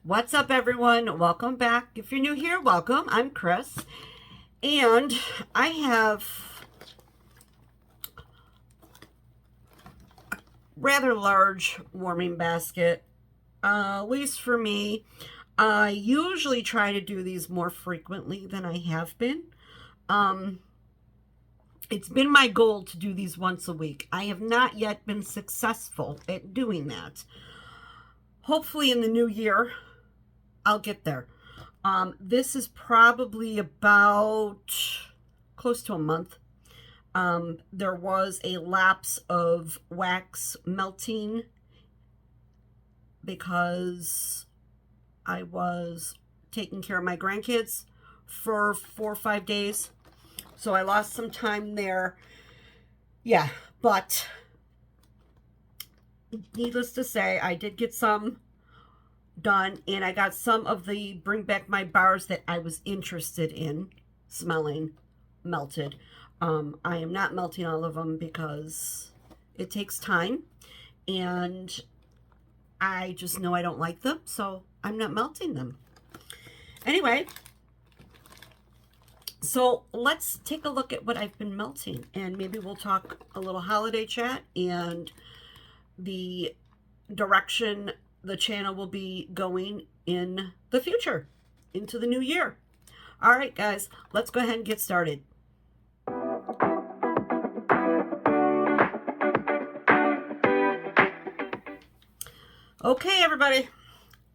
What's up, everyone? Welcome back. If you're new here, welcome. I'm Chris, and I have a rather large warming basket, at least for me. I usually try to do these more frequently than I have been. It's been my goal to do these once a week. I have not yet been successful at doing that. Hopefully in the new year, I'll get there. This is probably about close to a month. There was a lapse of wax melting because I was taking care of my grandkids for 4 or 5 days. So I lost some time there. Yeah, but needless to say, I did get some done, and I got some of the bring back my bars that I was interested in smelling melted. I am not melting all of them because it takes time, and I just know I don't like them, so I'm not melting them. Anyway, so let's take a look at what I've been melting, and maybe we'll talk a little holiday chat and the direction the channel will be going in the future, into the new year. All right, guys, let's go ahead and get started. Okay, everybody,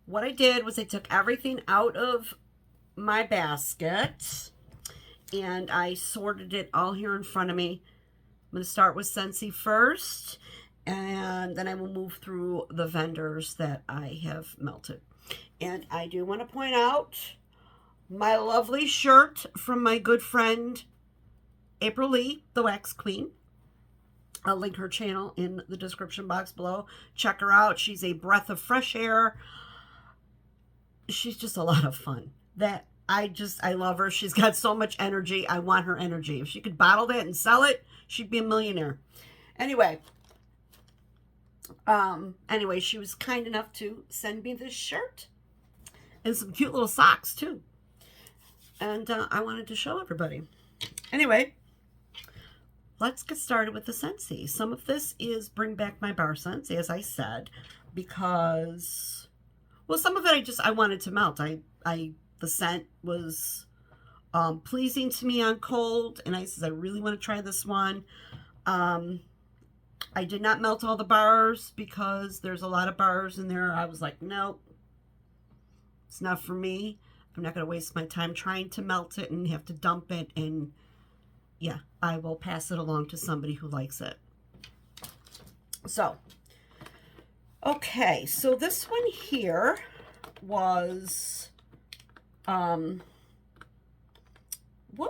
what I did was I took everything out of my basket and I sorted it all here in front of me. I'm going to start with Scentsy first, and then I will move through the vendors that I have melted. And I do want to point out my lovely shirt from my good friend April Lee, the Wax Queen. I'll link her channel in the description box below. Check her out. She's a breath of fresh air. She's just a lot of fun. I love her. She's got so much energy. I want her energy. If she could bottle that and sell it, she'd be a millionaire. Anyway, she was kind enough to send me this shirt and some cute little socks too. And I wanted to show everybody. Anyway, let's get started with the Scentsy. Some of this is Bring Back My Bar Scents, as I said, because, well, some of it I wanted to melt. The scent was pleasing to me on cold, and I said, I really want to try this one. I did not melt all the bars because there's a lot of bars in there. I was like, nope, it's not for me. I'm not going to waste my time trying to melt it and have to dump it. And yeah, I will pass it along to somebody who likes it. So, okay, so this one here was, what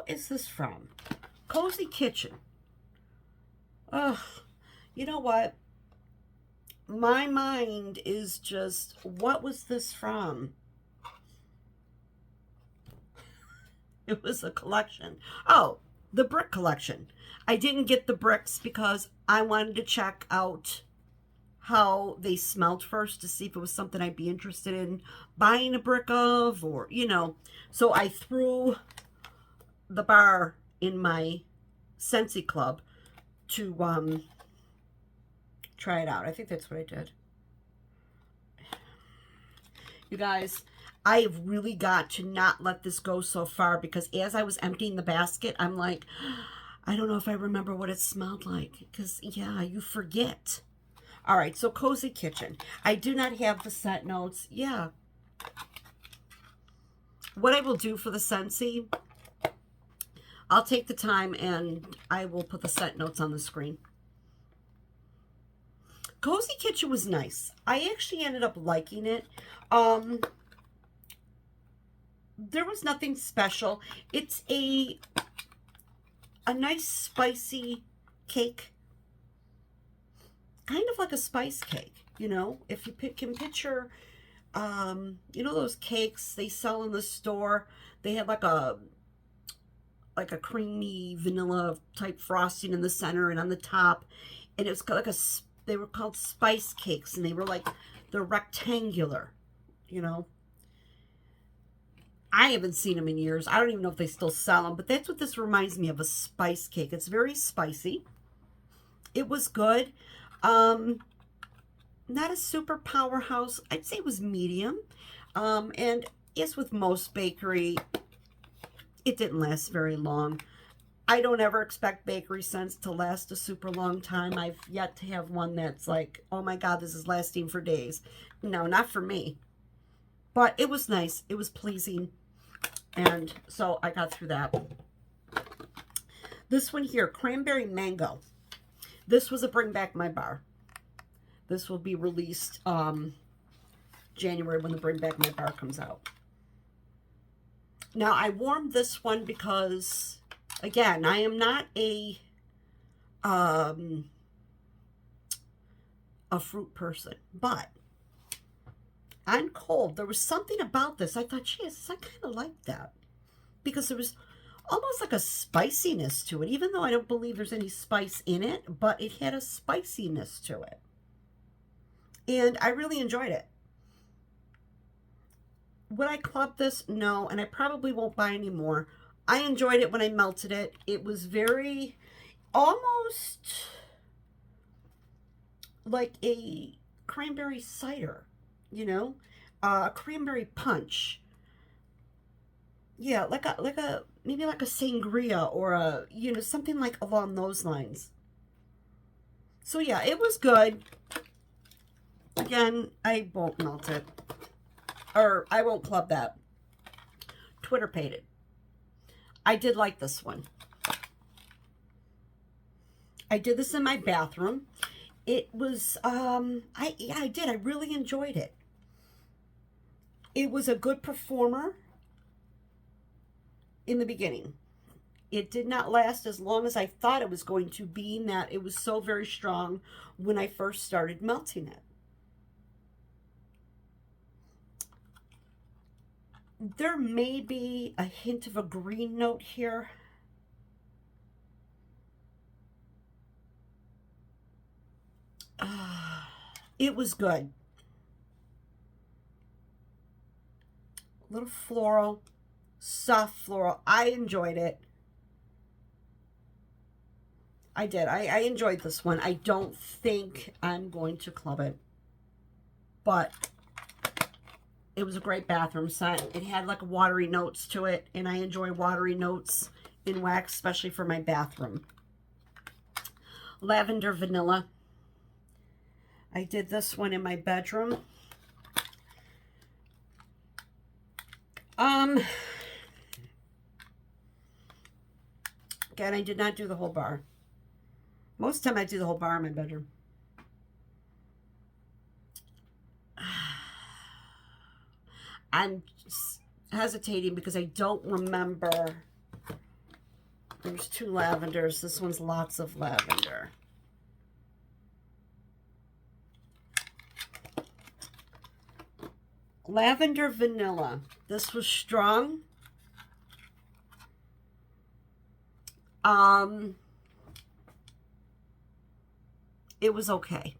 is this from? Cozy Kitchen. Ugh. You know what? My mind is just, what was this from? It was a collection. Oh, the brick collection. I didn't get the bricks because I wanted to check out how they smelled first to see if it was something I'd be interested in buying a brick of, or, you know. So I threw the bar in my Scentsy Club to, try it out. I think that's what I did. You guys, I have really got to not let this go so far, because as I was emptying the basket, I'm like, I don't know if I remember what it smelled like, because yeah, you forget. All right, so Cozy Kitchen. I do not have the scent notes. Yeah. What I will do for the Scentsy, I'll take the time and I will put the scent notes on the screen. Cozy Kitchen was nice. I actually ended up liking it. There was nothing special. It's a nice spicy cake. Kind of like a spice cake, you know? If you can picture, you know those cakes they sell in the store? They have like a creamy vanilla type frosting in the center and on the top. And it was like they were called spice cakes, and they're rectangular, you know. I haven't seen them in years. I don't even know if they still sell them, but that's what this reminds me of, a spice cake. It's very spicy. It was good. Not a super powerhouse. I'd say it was medium. And as with most bakery, it didn't last very long. I don't ever expect bakery scents to last a super long time. I've yet to have one that's like, oh my God, this is lasting for days. No, not for me. But it was nice. It was pleasing. And so I got through that. This one here, cranberry mango. This was a Bring Back My Bar. This will be released January when the Bring Back My Bar comes out. Now, I warmed this one because, again, I am not a fruit person, but on cold, there was something about this. I thought, geez, I kind of like that, because there was almost like a spiciness to it, even though I don't believe there's any spice in it, but it had a spiciness to it. And I really enjoyed it. Would I club this? No, and I probably won't buy any more. I enjoyed it when I melted it. It was very, almost like a cranberry cider, you know, cranberry punch. Yeah, like a maybe like a sangria, or a, you know, something like along those lines. So yeah, it was good. Again, I won't melt it, or I won't club that. Twitter paid it. I did like this one. I did this in my bathroom. It was, I did. I really enjoyed it. It was a good performer in the beginning. It did not last as long as I thought it was going to, being that it was so very strong when I first started melting it. There may be a hint of a green note here. It was good. A little floral, soft floral. I enjoyed it. I did. I enjoyed this one. I don't think I'm going to club it, but it was a great bathroom scent. It had like watery notes to it, and I enjoy watery notes in wax, especially for my bathroom. Lavender vanilla. I did this one in my bedroom. Again, I did not do the whole bar. Most of the time I do the whole bar in my bedroom. I'm hesitating because I don't remember. There's 2 lavenders. This one's lots of lavender. Lavender vanilla. This was strong. It was okay.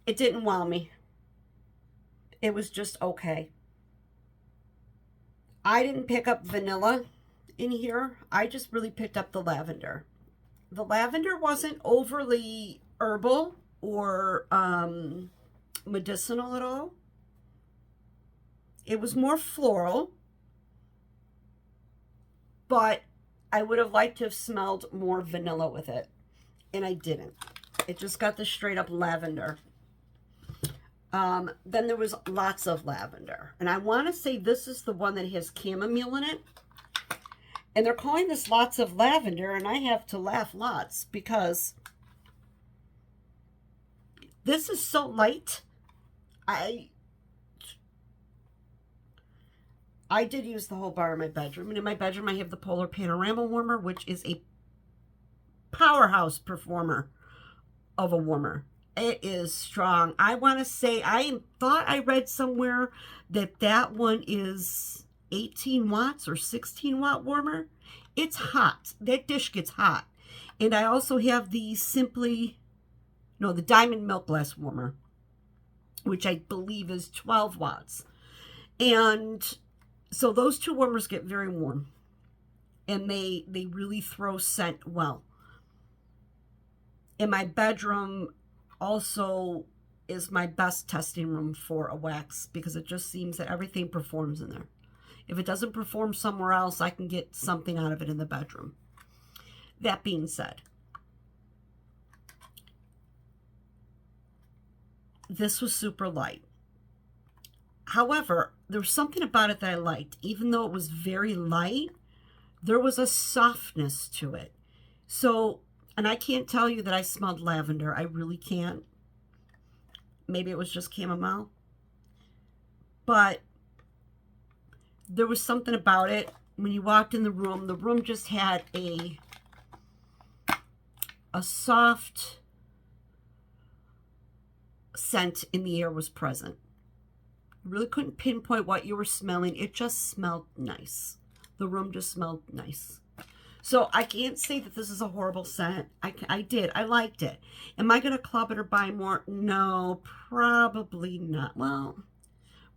It didn't wow me. It was just okay. I didn't pick up vanilla in here. I just really picked up the lavender. The lavender wasn't overly herbal or medicinal at all. It was more floral, but I would have liked to have smelled more vanilla with it, and I didn't. It just got the straight up lavender. Then there was lots of lavender, and I want to say this is the one that has chamomile in it, and they're calling this lots of lavender, and I have to laugh lots because this is so light. I did use the whole bar in my bedroom, and in my bedroom I have the Polar Panorama warmer, which is a powerhouse performer of a warmer. It is strong. I want to say, I thought I read somewhere that that one is 18 watts or 16 watt warmer. It's hot. That dish gets hot. And I also have the the Diamond Milk Glass warmer, which I believe is 12 watts. And so those two warmers get very warm. And they really throw scent well. And my bedroom also is my best testing room for a wax because it just seems that everything performs in there. If it doesn't perform somewhere else, I can get something out of it in the bedroom. That being said, this was super light. However, there was something about it that I liked. Even though it was very light, there was a softness to it. So, and I can't tell you that I smelled lavender. I really can't. Maybe it was just chamomile. But there was something about it. When you walked in the room just had a soft scent in the air was present. You really couldn't pinpoint what you were smelling. It just smelled nice. The room just smelled nice. So I can't say that this is a horrible scent. I liked it. Am I going to club it or buy more? No, probably not. Well,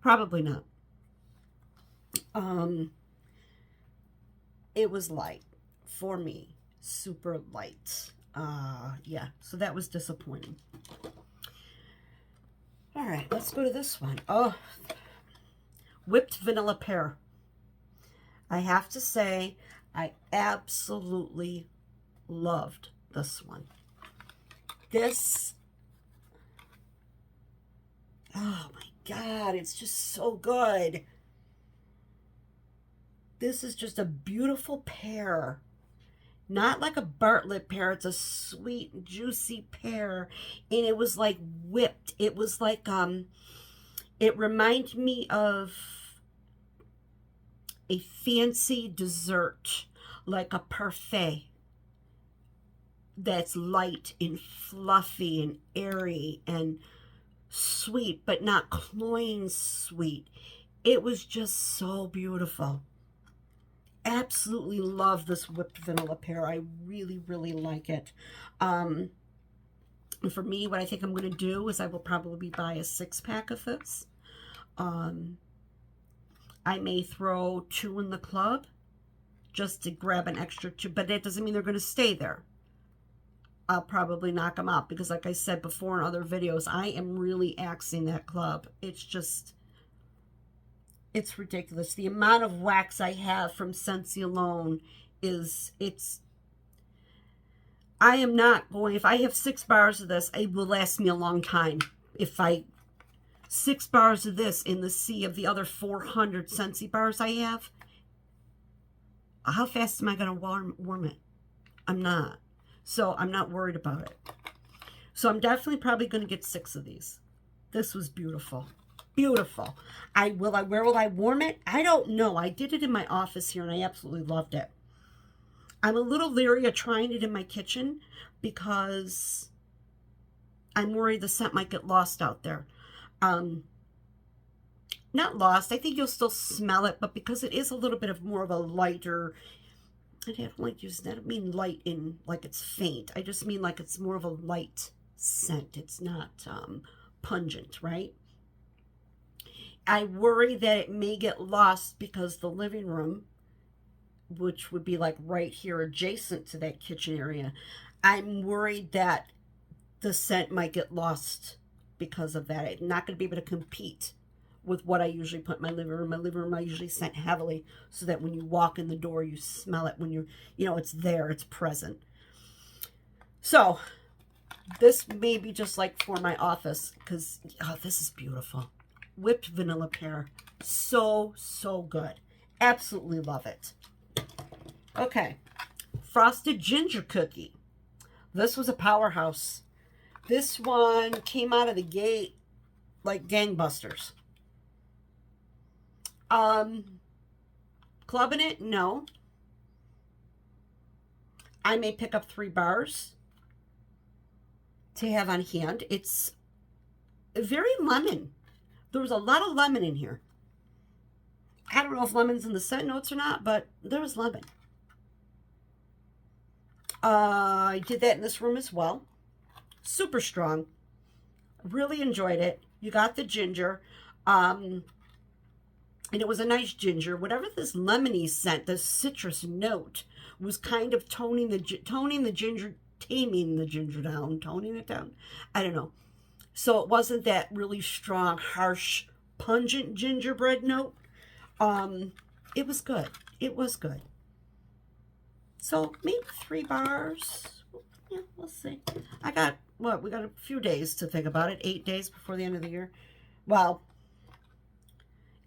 probably not. It was light for me. Super light. Yeah, so that was disappointing. All right, let's go to this one. Oh, whipped vanilla pear. I have to say, I absolutely loved this one. This, oh my God, it's just so good. This is just a beautiful pear. Not like a Bartlett pear. It's a sweet, juicy pear. And it was like whipped. It was like, it reminded me of a fancy dessert, like a parfait that's light and fluffy and airy and sweet, but not cloying sweet. It was just so beautiful. Absolutely love this whipped vanilla pear. I really, really like it. For me, what I think I'm going to do is I will probably buy a 6-pack of this. I may throw 2 in the club just to grab an extra 2, but that doesn't mean they're going to stay there. I'll probably knock them out because, like I said before in other videos, I am really axing that club. It's just, it's ridiculous. The amount of wax I have from Scentsy alone is, I am not going, if I have 6 bars of this, it will last me a long time. If 6 bars of this in the sea of the other 400 Scentsy bars I have, how fast am I going to warm it? I'm not. So I'm not worried about it. So I'm definitely probably going to get 6 of these. This was beautiful. Beautiful. Where will I warm it? I don't know. I did it in my office here and I absolutely loved it. I'm a little leery of trying it in my kitchen because I'm worried the scent might get lost out there. Not lost. I think you'll still smell it, but because it is a little bit of more of a lighter, I don't like using that. I don't mean light in like it's faint. I just mean like it's more of a light scent. It's not pungent, right? I worry that it may get lost because the living room, which would be like right here adjacent to that kitchen area, I'm worried that the scent might get lost because of that. I'm not going to be able to compete with what I usually put in my living room. My living room I usually scent heavily so that when you walk in the door, you smell it when it's there, it's present. So this may be just like for my office because, oh, this is beautiful. Whipped vanilla pear. So, so good. Absolutely love it. Okay. Frosted ginger cookie. This was a powerhouse. This one came out of the gate like gangbusters. Clubbing it? No. I may pick up 3 bars to have on hand. It's very lemon. There was a lot of lemon in here. I don't know if lemon's in the scent notes or not, but there was lemon. I did that in this room as well. Super strong. Really enjoyed it. You got the ginger. And it was a nice ginger. Whatever this lemony scent, this citrus note, was kind of toning the ginger, taming the ginger down, toning it down. I don't know. So it wasn't that really strong, harsh, pungent gingerbread note. It was good. It was good. So maybe 3 bars. Yeah, we'll see. I got, what, we got a few days to think about it. 8 days before the end of the year. Well,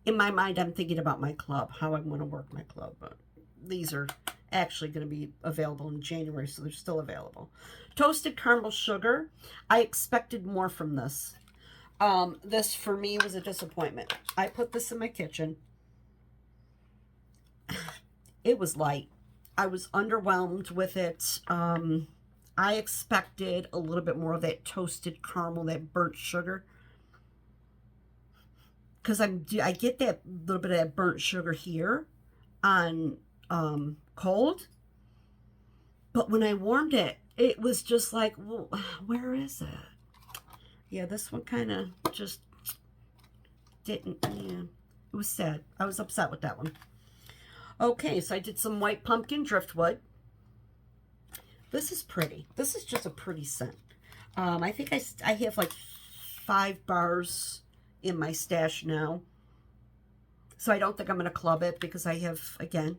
in my mind, I'm thinking about my club, how I'm going to work my club. But these are actually going to be available in January, so they're still available. Toasted caramel sugar. I expected more from this. This, for me, was a disappointment. I put this in my kitchen. It was light. I was underwhelmed with it. I expected a little bit more of that toasted caramel, that burnt sugar. Because I get that little bit of that burnt sugar here on cold. But when I warmed it, it was just like, well, where is it? Yeah, this one kind of just didn't, yeah. It was sad. I was upset with that one. Okay, so I did some white pumpkin driftwood. This is pretty. This is just a pretty scent. I think I have like 5 bars in my stash now. So I don't think I'm going to club it because I have, again,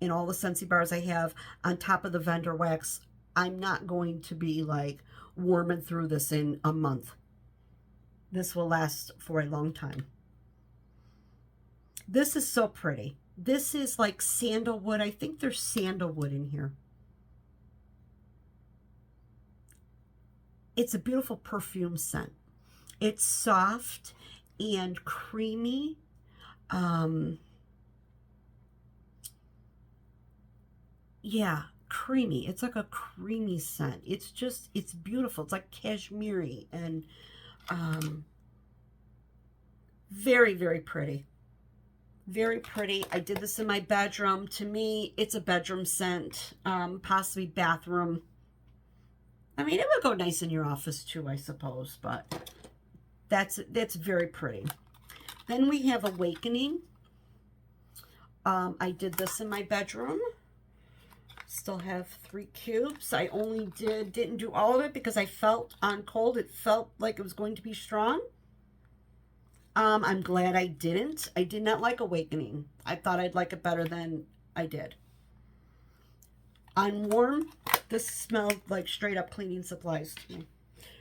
in all the Scentsy bars I have on top of the vendor wax, I'm not going to be like warming through this in a month. This will last for a long time. This is so pretty. This is like sandalwood. I think there's sandalwood in here. It's a beautiful perfume scent. It's soft and creamy. Yeah, creamy. It's like a creamy scent. It's just, it's beautiful. It's like cashmere and very, very pretty. Very pretty. I did this in my bedroom. To me, it's a bedroom scent, possibly bathroom. I mean, it would go nice in your office too, I suppose, but that's very pretty. Then we have Awakening. I did this in my bedroom. Still have 3 cubes. I only didn't do all of it because I felt on cold, it felt like it was going to be strong. I'm glad I didn't. I did not like Awakening. I thought I'd like it better than I did. On warm, this smelled like straight up cleaning supplies to me.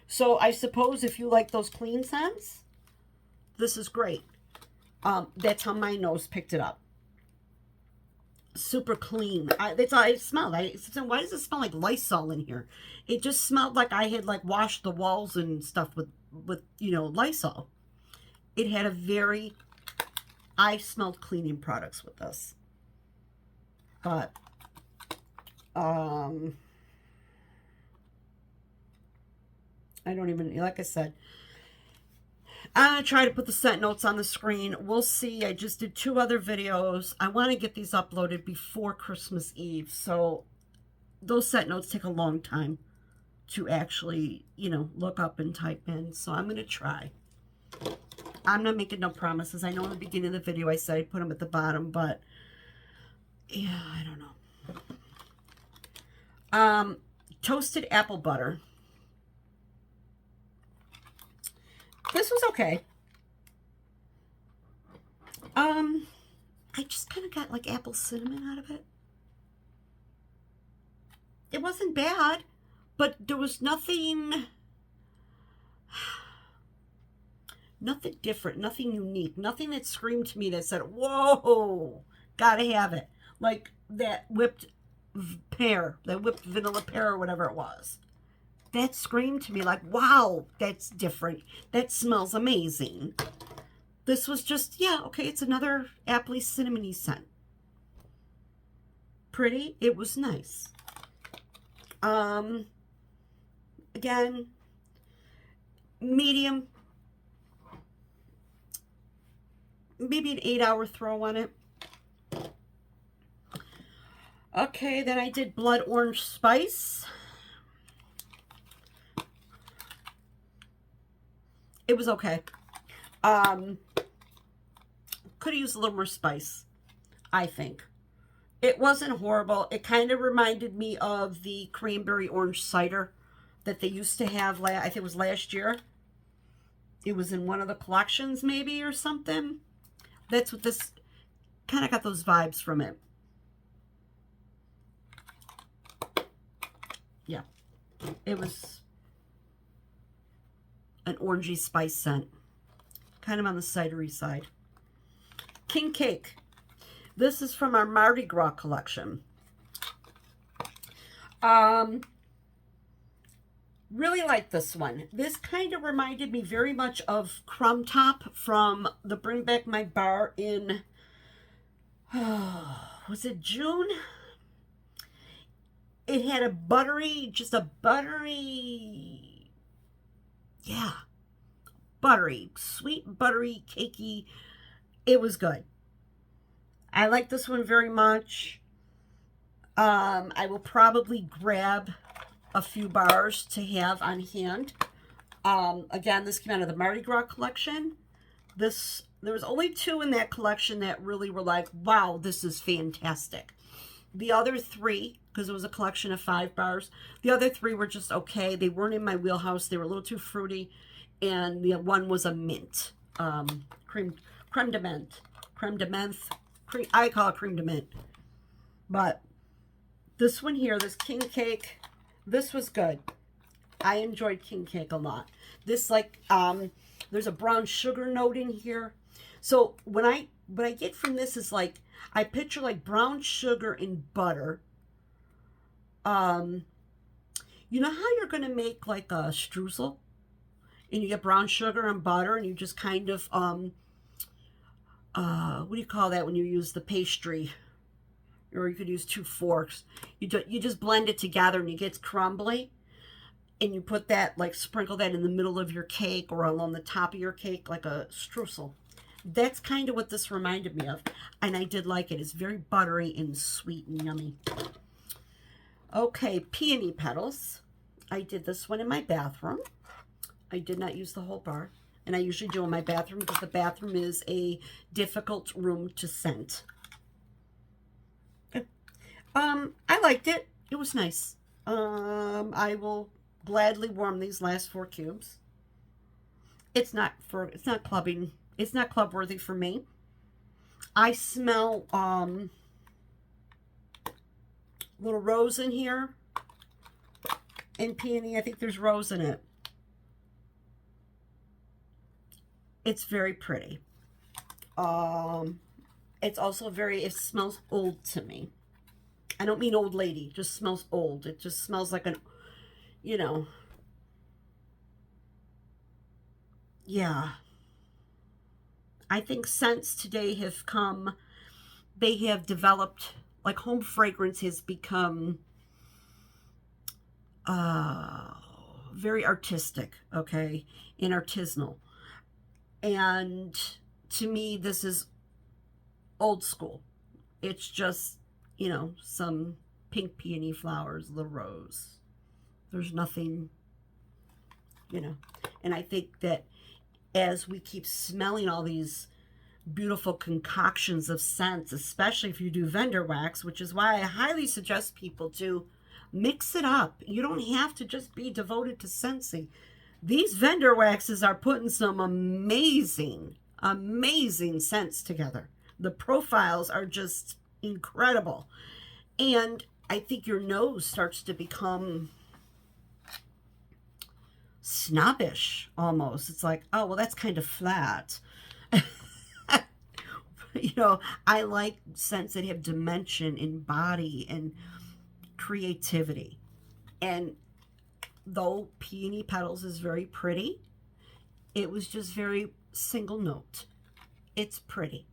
So I suppose if you like those clean scents, this is great. That's how my nose picked it up. Super clean. That's all it smelled. I said, why does it smell like Lysol in here? It just smelled like I had like washed the walls and stuff with you know, Lysol. It had a very, I smelled cleaning products with this. But, I don't even, like I said, I'm going to try to put the scent notes on the screen. We'll see. I just did 2 other videos. I want to get these uploaded before Christmas Eve. So those scent notes take a long time to actually, you know, look up and type in. So I'm going to try. I'm not making no promises. I know in the beginning of the video I said I'd put them at the bottom, but yeah, I don't know. Toasted apple butter. This was okay. I just kind of got like apple cinnamon out of it. It wasn't bad, but there was nothing different, nothing unique, nothing that screamed to me that said, whoa, gotta have it. Like that whipped pear, that whipped vanilla pear or whatever it was. That screamed to me like, wow, that's different. That smells amazing. This was just, yeah, okay, it's another apple-y, cinnamony scent. Pretty. It was nice. Again, medium. Maybe an 8-hour throw on it. Okay, then I did Blood Orange Spice. It was okay. Could have used a little more spice, I think. It wasn't horrible. It kind of reminded me of the cranberry orange cider that they used to have, I think it was last year. It was in one of the collections maybe or something. That's what this, kind of got those vibes from it. Yeah. It was an orangey spice scent. Kind of on the cidery side. King Cake. This is from our Mardi Gras collection. Really like this one. This kind of reminded me very much of Crumb Top from the Bring Back My Bar in, was it June? It had a buttery, just a buttery, yeah, buttery, sweet, buttery, cakey. It was good. I like this one very much. I will probably grab a few bars to have on hand. Again, this came out of the Mardi Gras collection. There was only 2 in that collection that really were like, wow, this is fantastic. The other 3, because it was a collection of 5 bars, the other 3 were just okay. They weren't in my wheelhouse. They were a little too fruity. And the one was a mint. Creme de menthe. I call it creme de menthe. But this one here, this King Cake, this was good. I enjoyed King Cake a lot. This, like, there's a brown sugar note in here. So what I get from this is, like, I picture like brown sugar and butter. You know how you're going to make like a streusel? And you get brown sugar and butter and you just kind of, what do you call that when you use the pastry? Or you could use 2 forks. You just blend it together and it gets crumbly. And you put that, like, sprinkle that in the middle of your cake or along the top of your cake like a streusel. That's kind of what this reminded me of. And I did like it. It's very buttery and sweet and yummy. Okay, peony petals. I did this one in my bathroom. I did not use the whole bar. And I usually do in my bathroom because the bathroom is a difficult room to scent. I liked it. It was nice. I will gladly warm these last 4 cubes. It's not clubbing. It's not club worthy for me. I smell little rose in here. And peony, I think there's rose in it. It's very pretty. It's also it smells old to me. I don't mean old lady, it just smells old. It just smells like an, you know, yeah. I think scents today have they have developed, like home fragrance has become very artistic, okay, and artisanal. And to me, this is old school. It's just, you know, some pink peony flowers, a little rose. There's nothing, you know. And I think that as we keep smelling all these beautiful concoctions of scents, especially if you do vendor wax, which is why I highly suggest people to mix it up. You don't have to just be devoted to scentsy. These vendor waxes are putting some amazing, amazing scents together. The profiles are just incredible. And I think your nose starts to become snobbish almost. It's like, oh, well, that's kind of flat. You know, I like scents that have dimension and body and creativity. And though Peony Petals is very pretty, it was just very single note. It's pretty.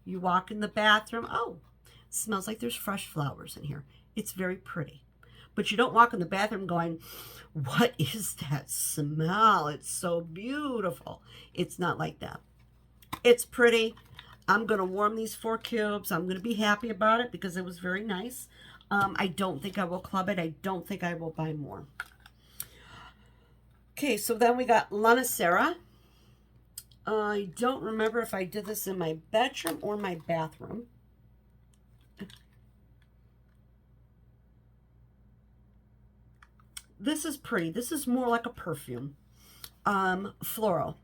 You walk in the bathroom, oh, it smells like there's fresh flowers in here. It's very pretty. But you don't walk in the bathroom going, what is that smell? It's so beautiful. It's not like that. It's pretty. I'm going to warm these 4 cubes. I'm going to be happy about it because it was very nice. I don't think I will club it. I don't think I will buy more. Okay, so then we got Lana Sarah. I don't remember if I did this in my bedroom or my bathroom. This is pretty. This is more like a perfume. Floral.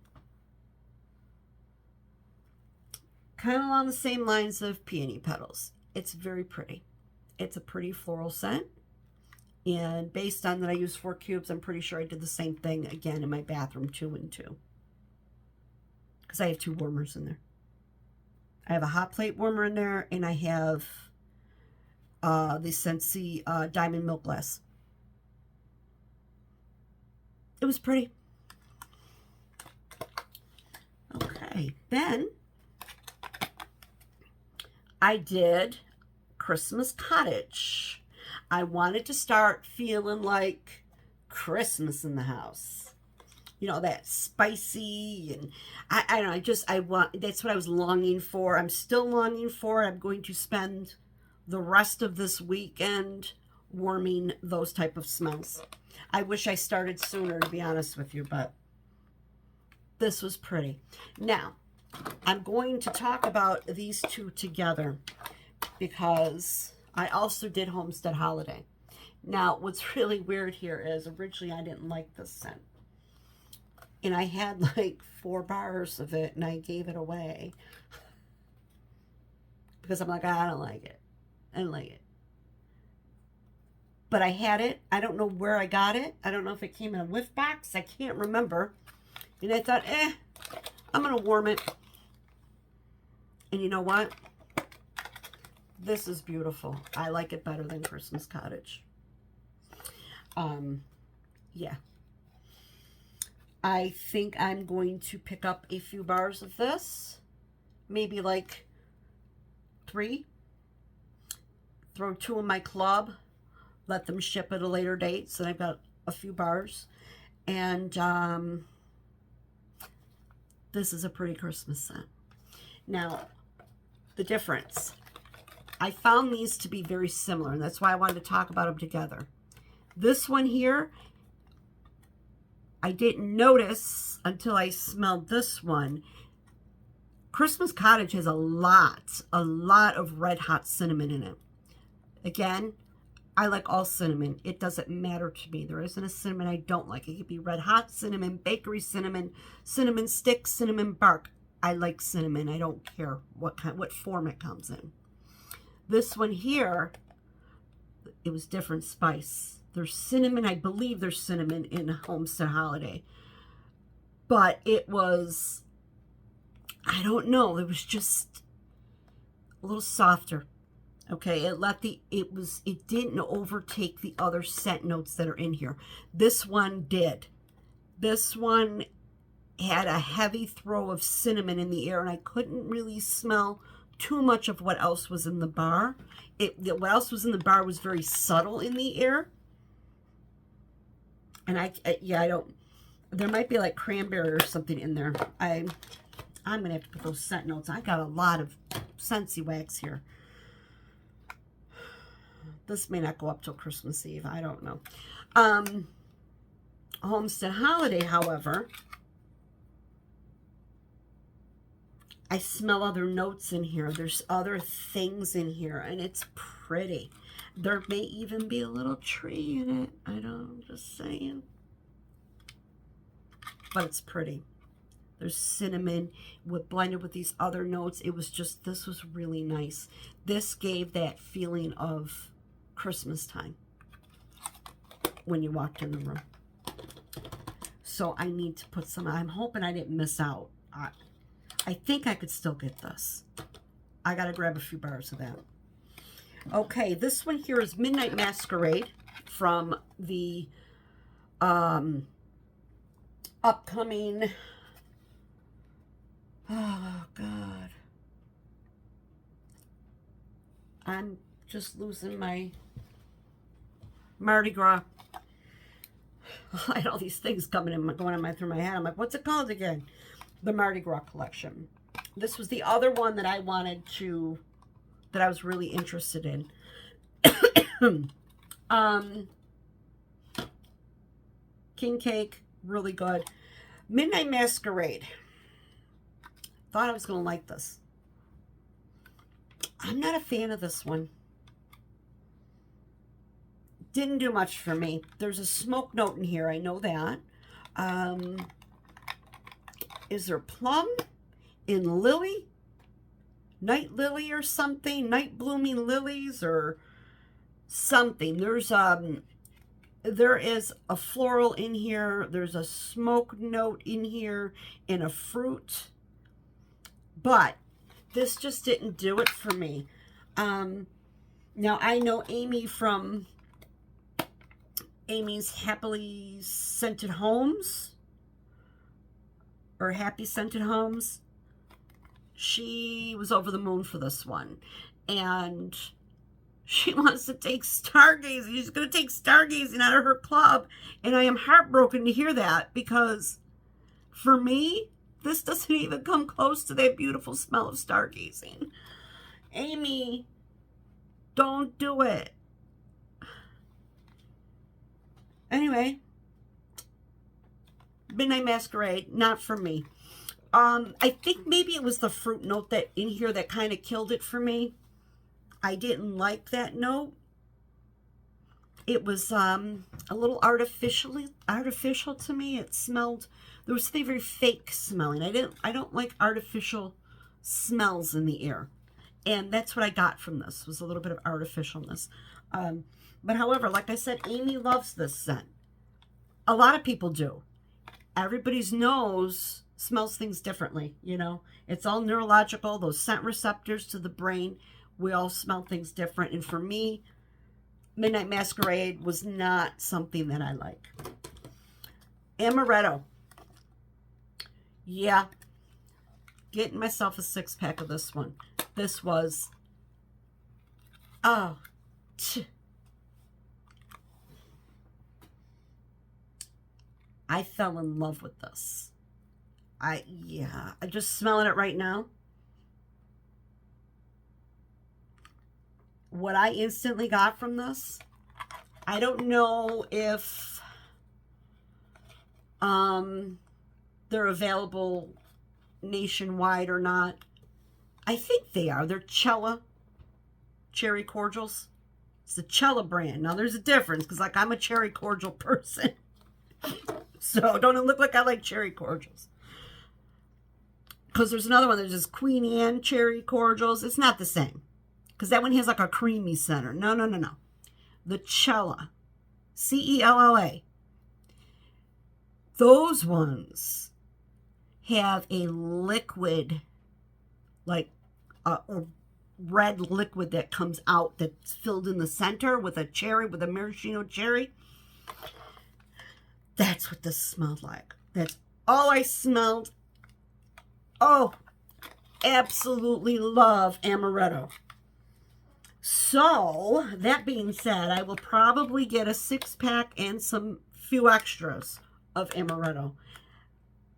Kind of along the same lines of peony petals. It's very pretty. It's a pretty floral scent. And based on that I used 4 cubes, I'm pretty sure I did the same thing again in my bathroom, 2 and 2. Because I have 2 warmers in there. I have a hot plate warmer in there, and I have the Scentsy Diamond Milk Glass. It was pretty. Okay, then I did Christmas Cottage. I wanted to start feeling like Christmas in the house. You know, that spicy, and I don't know, that's what I was longing for. I'm still longing for it. I'm going to spend the rest of this weekend warming those type of smells. I wish I started sooner, to be honest with you, but this was pretty. Now, I'm going to talk about these 2 together because I also did Homestead Holiday. Now, what's really weird here is originally I didn't like this scent. And I had like 4 bars of it, and I gave it away. Because I'm like, I don't like it. I don't like it. But I had it. I don't know where I got it. I don't know if it came in a whiff box. I can't remember. And I thought, I'm going to warm it. And you know what? This is beautiful. I like it better than Christmas Cottage. Yeah. I think I'm going to pick up a few bars of this. Maybe like 3. Throw 2 in my club. Let them ship at a later date. So I've got a few bars. And this is a pretty Christmas scent. Now, the difference. I found these to be very similar, and that's why I wanted to talk about them together. This one here, I didn't notice until I smelled this one. Christmas Cottage has a lot of red hot cinnamon in it. Again, I like all cinnamon. It doesn't matter to me. There isn't a cinnamon I don't like. It could be red hot cinnamon, bakery cinnamon, cinnamon stick, cinnamon bark. I like cinnamon. I don't care what form it comes in. This one here, it was different spice. There's cinnamon. I believe there's cinnamon in Homestead Holiday. But it was, I don't know. It was just a little softer. Okay, it didn't overtake the other scent notes that are in here. This one did. This one had a heavy throw of cinnamon in the air, and I couldn't really smell too much of what else was in the bar. What else was in the bar was very subtle in the air. And I don't, there might be like cranberry or something in there. I'm going to have to put those scent notes. I got a lot of Scentsy wax here. This may not go up till Christmas Eve. I don't know. Homestead Holiday, however, I smell other notes in here. There's other things in here, and it's pretty. There may even be a little tree in it. I don't know, I'm just saying. But it's pretty. There's cinnamon blended with these other notes. It was just, this was really nice. This gave that feeling of Christmas time when you walked in the room. So I need to put some, I'm hoping I didn't miss out. I think I could still get this. I got to grab a few bars of that. Okay, this one here is Midnight Masquerade from the upcoming, oh God, I'm just losing my Mardi Gras. I had all these things going through my head. I'm like, what's it called again? The Mardi Gras collection. This was the other one that I wanted to, that I was really interested in. King Cake, really good. Midnight Masquerade. Thought I was going to like this. I'm not a fan of this one. Didn't do much for me. There's a smoke note in here. I know that. Is there plum in lily? Night lily or something? Night blooming lilies or something. There is a floral in here. There's a smoke note in here and a fruit. But this just didn't do it for me. Now, I know Amy from Amy's Happily Scented Homes, or Happy Scented Homes. She was over the moon for this one. And she wants to take stargazing. She's going to take stargazing out of her club. And I am heartbroken to hear that, because for me, this doesn't even come close to that beautiful smell of stargazing. Amy, don't do it. Anyway, Midnight Masquerade, not for me. I think maybe it was the fruit note that in here that kind of killed it for me. I didn't like that note. It was a little artificial to me. It smelled, there was something very fake smelling. I don't like artificial smells in the air. And that's what I got from this, was a little bit of artificialness. But however, like I said, Amy loves this scent. A lot of people do. Everybody's nose smells things differently, you know. It's all neurological, those scent receptors to the brain. We all smell things different. And for me, Midnight Masquerade was not something that I like. Amaretto. Yeah. Getting myself a 6-pack of this one. This was... Oh. I fell in love with this. I'm just smelling it right now. What I instantly got from this, I don't know if they're available nationwide or not. I think they are. They're Cella cherry cordials. It's the Cella brand. Now there's a difference, because like I'm a cherry cordial person. So don't it look like I like cherry cordials? Because there's another one, there's this Queen Anne cherry cordials. It's not the same. Because that one has like a creamy center. No. The Cella. C-E-L-L-A. Those ones have a liquid, like a red liquid that comes out that's filled in the center with a cherry, with a maraschino cherry. That's what this smelled like. That's all I smelled. Oh, absolutely love amaretto. So, that being said, I will probably get a 6-pack and some few extras of amaretto.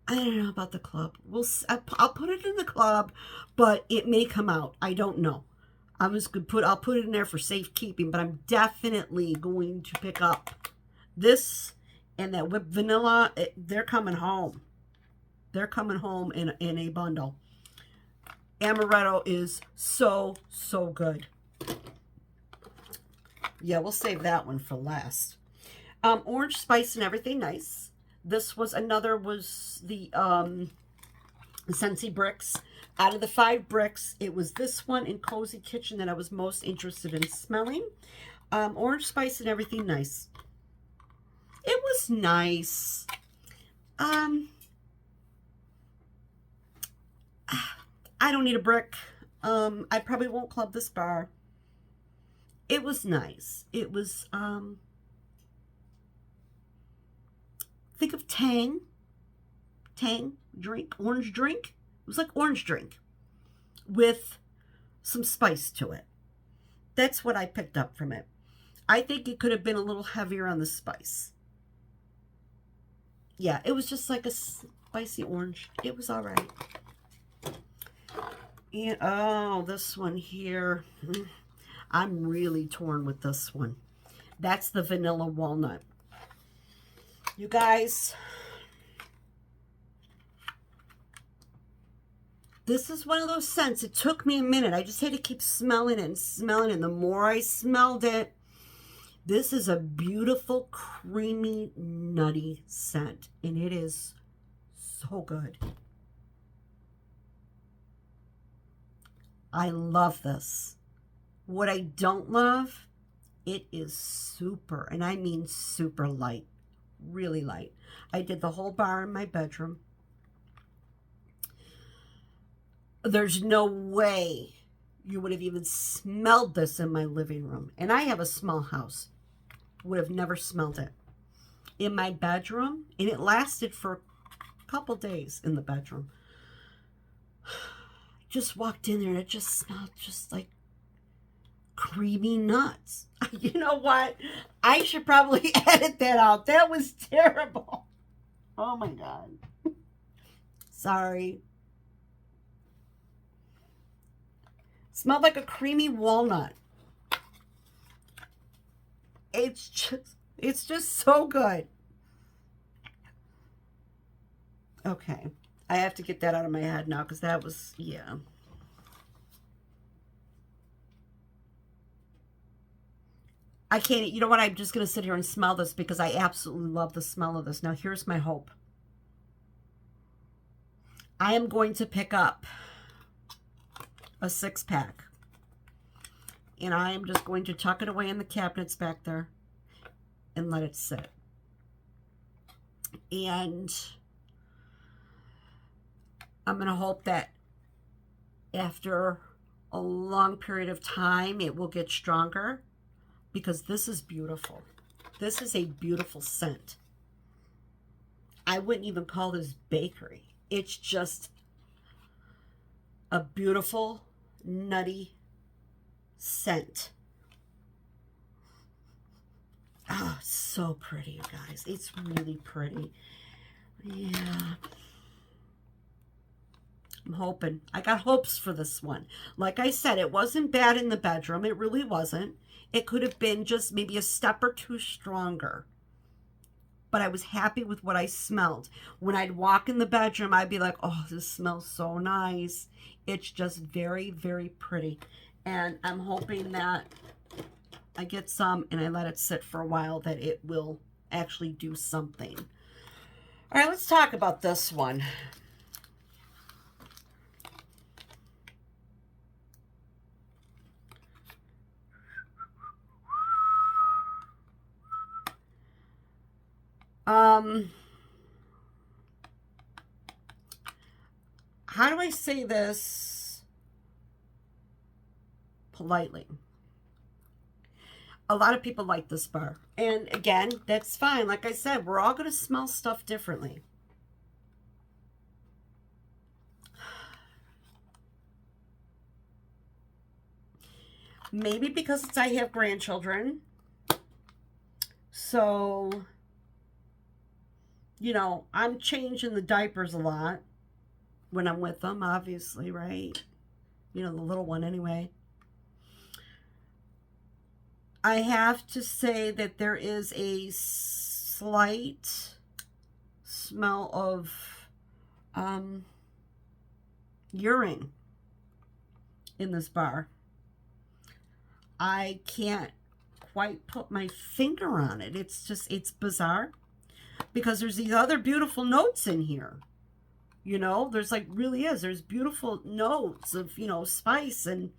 I don't know about the club. I'll put it in the club, but it may come out. I don't know. I'll put it in there for safekeeping, but I'm definitely going to pick up this and that whipped vanilla. They're coming home. They're coming home in a bundle. Amaretto is so good. Yeah, we'll save that one for last. Orange spice and everything nice. This was the Scentsy bricks. Out of the 5 bricks, it was this one in Cozy Kitchen that I was most interested in smelling. Orange spice and everything nice. It was nice. I don't need a brick. I probably won't club this bar. It was nice. It was, think of Tang drink, orange drink. It was like orange drink with some spice to it. That's what I picked up from it. I think it could have been a little heavier on the spice. Yeah, it was just like a spicy orange. It was all right. And, oh, this one here. I'm really torn with this one. That's the vanilla walnut. You guys, This is one of those scents. It took me a minute. I just had to keep smelling it and smelling it. And the more I smelled it, this is a beautiful, creamy, nutty scent. And it is so good. I love this. What I don't love, it is super, and I mean super light. Really light. I did the whole bar in my bedroom. There's no way you would have even smelled this in my living room. And I have a small house. Would have never smelled it. In my bedroom, and it lasted for a couple days in the bedroom. Just walked in there and it just smelled just like creamy nuts. You know what? I should probably edit that out. That was terrible. Oh my God. Sorry. Smelled like a creamy walnut. It's just so good. Okay. I have to get that out of my head now because that was, yeah. I can't, you know what? I'm just going to sit here and smell this because I absolutely love the smell of this. Now, here's my hope. I am going to pick up a 6-pack. And I am just going to tuck it away in the cabinets back there and let it sit. And I'm going to hope that after a long period of time, it will get stronger because this is beautiful. This is a beautiful scent. I wouldn't even call this bakery. It's just a beautiful, nutty scent. Oh, so pretty, you guys. It's really pretty. Yeah. I'm hoping. I got hopes for this one. Like I said, it wasn't bad in the bedroom. It really wasn't. It could have been just maybe a step or two stronger. But I was happy with what I smelled. When I'd walk in the bedroom, I'd be like, oh, this smells so nice. It's just very, very pretty. And I'm hoping that I get some and I let it sit for a while, that it will actually do something. All right, let's talk about this one. How do I say this politely? A lot of people like this bar. And again, that's fine. Like I said, we're all going to smell stuff differently. Maybe because I have grandchildren. So, you know, I'm changing the diapers a lot when I'm with them, obviously, right? You know, the little one anyway. I have to say that there is a slight smell of urine in this bar. I can't quite put my finger on it. It's just, it's bizarre because there's these other beautiful notes in here. You know, there's like, really is. There's beautiful notes of, you know, spice and,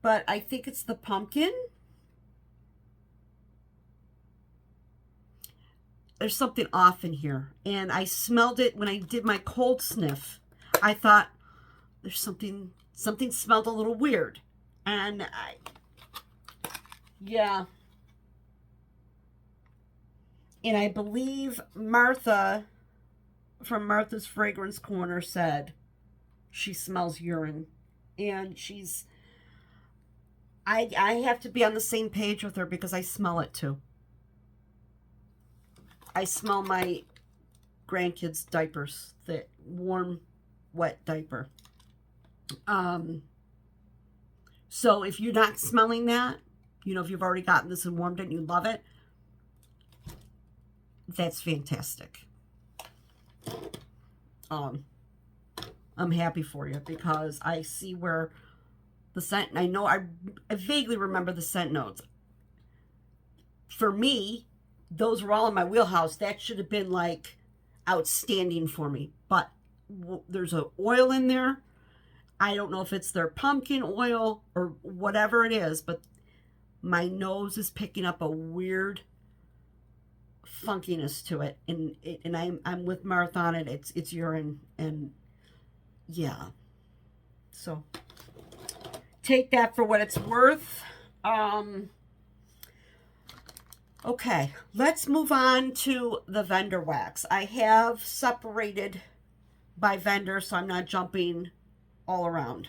but I think it's the pumpkin. There's something off in here. And I smelled it when I did my cold sniff. I thought there's something smelled a little weird. And yeah. And I believe Martha from Martha's Fragrance Corner said she smells urine. And she's, I have to be on the same page with her because I smell it too. I smell my grandkids' diapers, the warm, wet diaper. So if you're not smelling that, you know, if you've already gotten this and warmed it and you love it, that's fantastic. I'm happy for you because I see where the scent, I know I vaguely remember the scent notes. For me, those were all in my wheelhouse. That should have been like outstanding for me. But there's an oil in there. I don't know if it's their pumpkin oil or whatever it is, but my nose is picking up a weird funkiness to it, and I'm with Martha on it. It's urine, and yeah. So take that for what it's worth. Okay, let's move on to the vendor wax. I have separated by vendor, so I'm not jumping all around.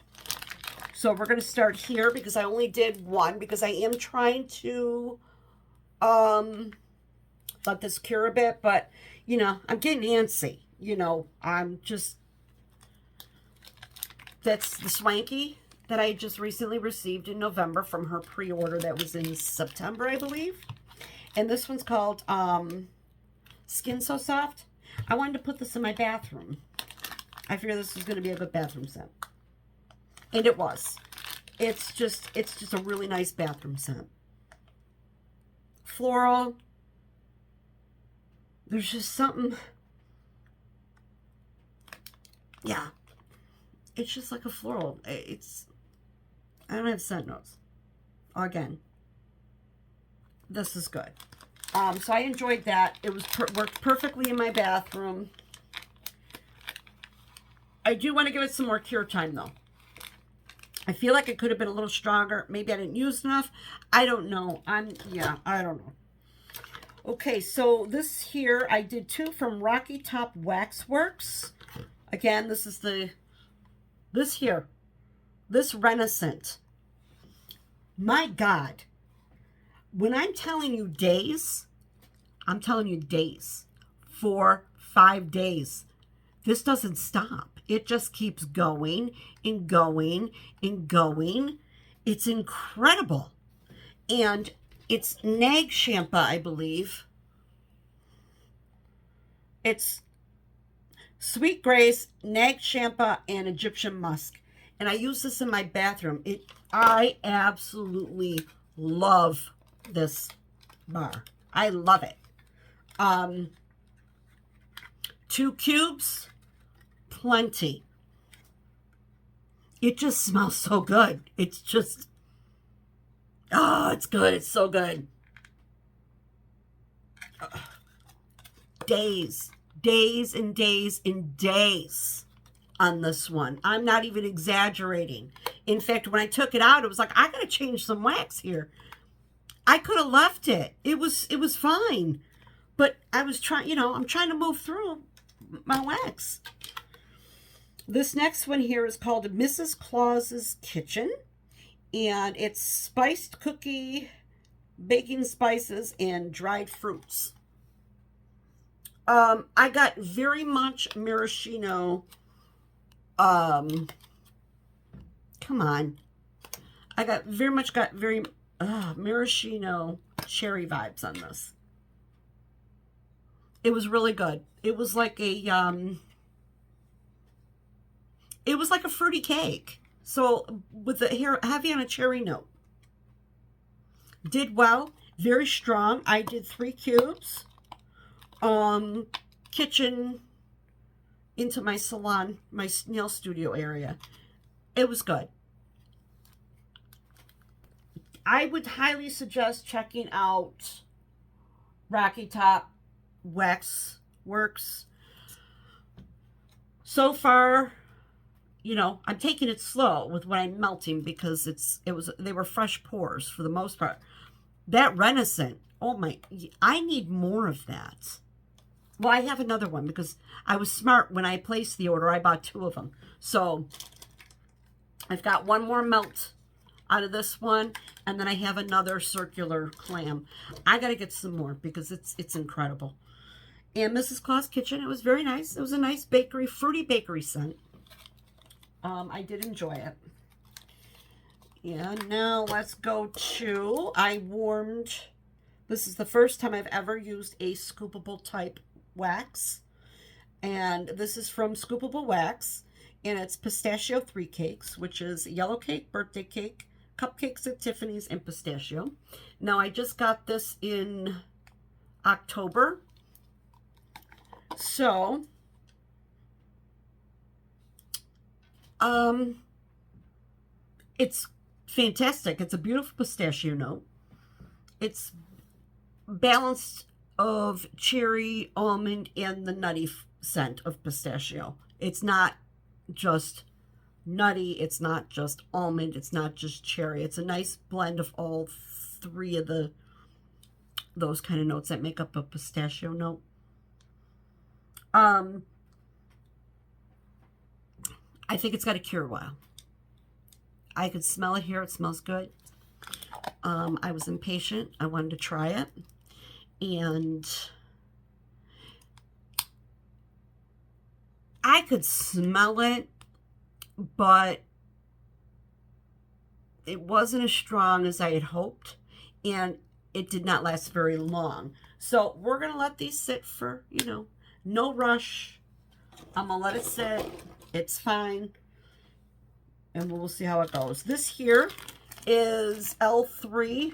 So we're going to start here because I only did one because I am trying to let this cure a bit, but you know, I'm getting antsy. You know, I'm just, that's the Swanky that I just recently received in November from her pre-order that was in September, I believe. And this one's called Skin So Soft. I wanted to put this in my bathroom. I figured this was going to be a good bathroom scent. And it was. It's just a really nice bathroom scent. Floral. There's just something. Yeah. It's just like a floral. It's, I don't have scent notes. Again, this is good. So I enjoyed that. It was worked perfectly in my bathroom. I do want to give it some more cure time though. I feel like it could have been a little stronger. Maybe I didn't use enough. I don't know. I don't know. Okay, so this here, I did two from Rocky Top Waxworks. Again, this is this Renaissance. My God. When I'm telling you days, I'm telling you days. 4, 5 days. This doesn't stop. It just keeps going and going and going. It's incredible. And it's Nag Champa, I believe. It's Sweet Grace, Nag Champa, and Egyptian Musk. And I use this in my bathroom. I absolutely love this bar. I love it. 2 cubes, plenty. It just smells so good. It's just, oh, it's good. It's so good. Days and days and days on this one. I'm not even exaggerating. In fact, when I took it out, it was like, I gotta change some wax here. I could have left it. It was fine. But I was trying, you know, I'm trying to move through my wax. This next one here is called Mrs. Claus's Kitchen. And it's spiced cookie, baking spices, and dried fruits. I got very much maraschino. Come on. I got very maraschino cherry vibes on this. It was really good. It was like a fruity cake. So with the heavy on a cherry note. Did well. Very strong. I did 3 cubes. Kitchen into my salon, my nail studio area. It was good. I would highly suggest checking out Rocky Top Wax Works. So far, you know, I'm taking it slow with what I'm melting because they were fresh pours for the most part. That Renaissance, oh my, I need more of that. Well, I have another one because I was smart when I placed the order. I bought 2 of them. So I've got one more melt out of this one, and then I have another circular clam. I got to get some more because it's incredible. And Mrs. Claus Kitchen, it was very nice. It was a nice bakery, fruity bakery scent. I did enjoy it. Yeah, now let's go to, this is the first time I've ever used a scoopable type wax. And this is from Scoopable Wax. and it's pistachio 3 cakes, which is yellow cake, birthday cake, cupcakes at Tiffany's, and pistachio. Now, I just got this in October, so it's fantastic. It's a beautiful pistachio note. It's balanced of cherry, almond, and the nutty scent of pistachio. It's not just nutty, it's not just almond, it's not just cherry. It's a nice blend of all three of those kind of notes that make up a pistachio note. I think it's got to cure a while. I could smell it here. It smells good. I was impatient. I wanted to try it. And I could smell it, but it wasn't as strong as I had hoped, and it did not last very long. So we're going to let these sit for, you know, no rush. I'm going to let it sit. It's fine. And we'll see how it goes. This here is L3.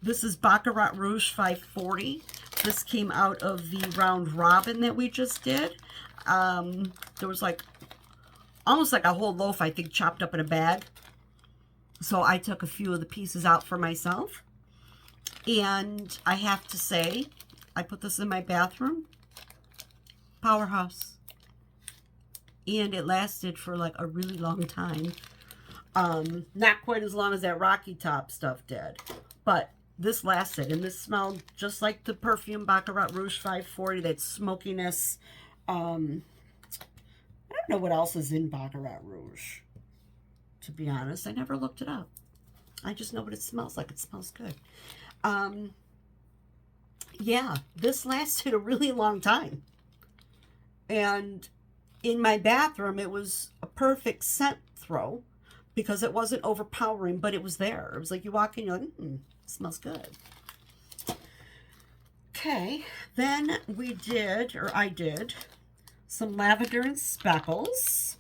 This is Baccarat Rouge 540. This came out of the round robin that we just did. There was like almost like a whole loaf, I think, chopped up in a bag. So I took a few of the pieces out for myself. And I have to say, I put this in my bathroom. Powerhouse. And it lasted for like a really long time. Not quite as long as that Rocky Top stuff did. But this lasted. And this smelled just like the perfume Baccarat Rouge 540. That smokiness. I don't know what else is in Baccarat Rouge. To be honest, I never looked it up. I just know what it smells like. It smells good. Yeah, this lasted a really long time. And in my bathroom, it was a perfect scent throw because it wasn't overpowering, but it was there. It was like you walk in, you're like, it smells good. Okay, then we did, or I did, some lavender and speckles.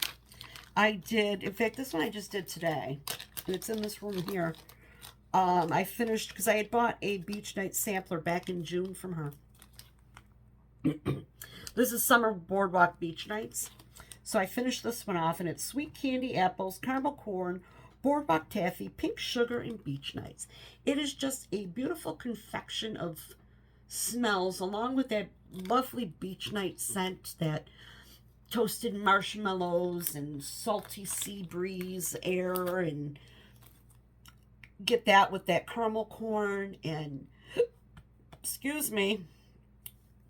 I did, in fact, this one I just did today. And it's in this room here. I finished, because I had bought a Beach Night sampler back in June from her. This is Summer Boardwalk Beach Nights. So I finished this one off, and it's sweet candy apples, caramel corn, boardwalk taffy, pink sugar, and beach nights. It is just a beautiful confection of smells, along with that lovely beach night scent, that toasted marshmallows and salty sea breeze air, and get that with that caramel corn and, excuse me,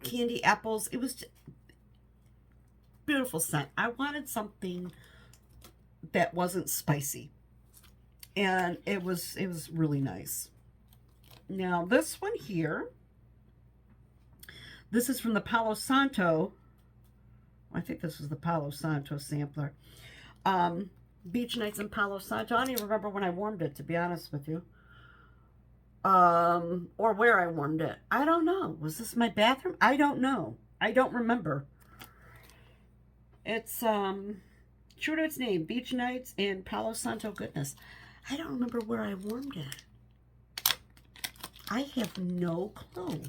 candy apples. It was just beautiful scent. I wanted something that wasn't spicy, and it was really nice. Now this one here, this is from the Palo Santo. I think this was the Palo Santo sampler. Beach Nights in Palo Santo. I don't even remember when I warmed it, to be honest with you. Or where I warmed it. I don't know. Was this my bathroom? I don't know. I don't remember. It's true to its name, Beach Nights in Palo Santo goodness. I don't remember where I warmed it. I have no clue.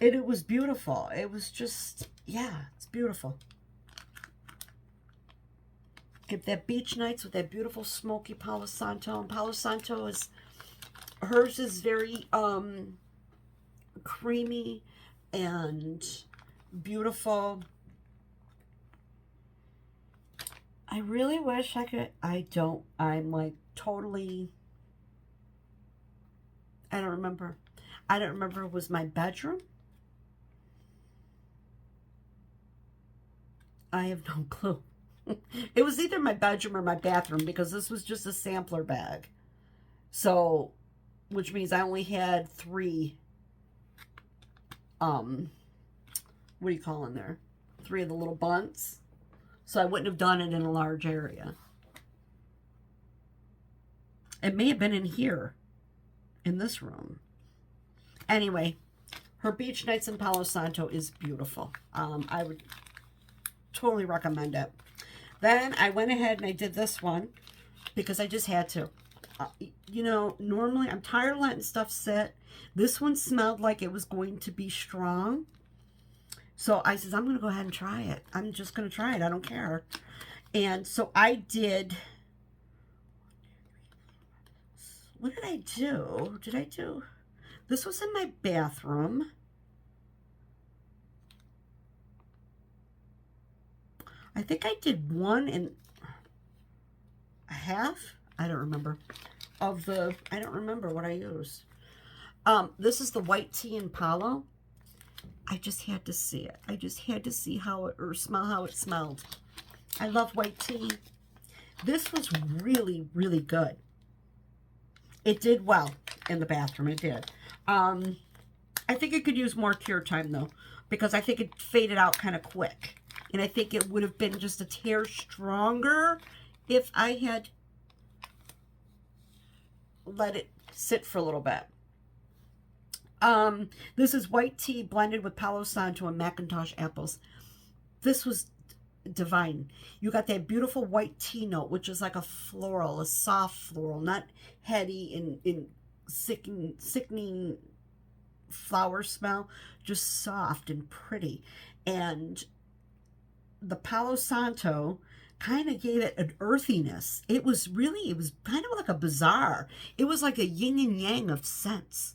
It was beautiful. It was just, yeah, it's beautiful. Get that Beach Nights with that beautiful smoky Palo Santo. And Palo Santo is, hers is very creamy and beautiful. I really wish I could, I'm like totally, I don't remember. I don't remember if it was my bedroom. I have no clue. It was either my bedroom or my bathroom, because this was just a sampler bag. So, which means I only had 3, what do you call in there? 3 of the little bunts. So I wouldn't have done it in a large area. It may have been in here, in this room. Anyway, her Beach Nights in Palo Santo is beautiful. I would totally recommend it. Then I went ahead and I did this one because I just had to. You know, normally I'm tired of letting stuff sit. This one smelled like it was going to be strong. So I says, I'm going to go ahead and try it. I'm just going to try it. I don't care. And so I did. What did I do? This was in my bathroom. I think I did 1.5. I don't remember. I don't remember what I used. This is the white tea in Palo. I just had to see it. I just had to see how it, or smell how it smelled. I love white tea. This was really, really good. It did well in the bathroom. It did. I think it could use more cure time, though, because I think it faded out kind of quick. And I think it would have been just a tear stronger if I had let it sit for a little bit. This is white tea blended with Palo Santo and Macintosh apples. This was divine. You got that beautiful white tea note, which is like a floral, a soft floral, not heady and sickening flower smell, just soft and pretty. And the Palo Santo kind of gave it an earthiness. It was kind of like a bazaar. It was like a yin and yang of scents.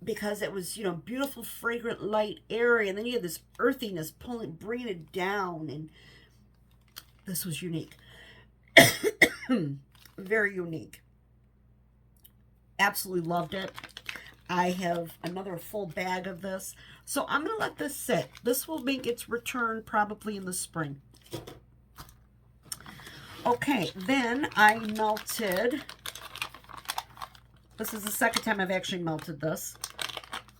Because it was, you know, beautiful, fragrant, light, airy, and then you had this earthiness bringing it down, and this was unique. Very unique. Absolutely loved it. I have another full bag of this, so I'm going to let this sit. This will make its return probably in the spring. Okay, then I melted. This is the second time I've actually melted this.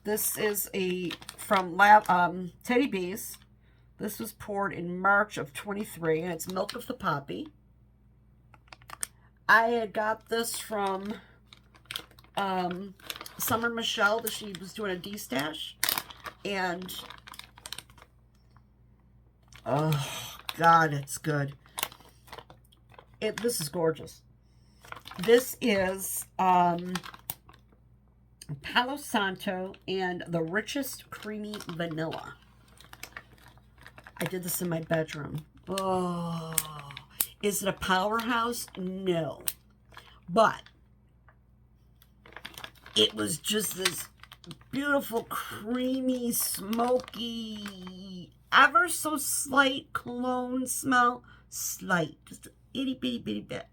This is from Teddy Bees. This was poured in March of 23, and it's Milk of the Poppy. I had got this from Summer Michelle, that she was doing a D-stash. And, oh, God, it's good. This is gorgeous. This is Palo Santo and the richest creamy vanilla. I did this in my bedroom. Oh, is it a powerhouse? No. But it was just this beautiful, creamy, smoky, ever so slight cologne smell. Slight, just an itty bitty bit.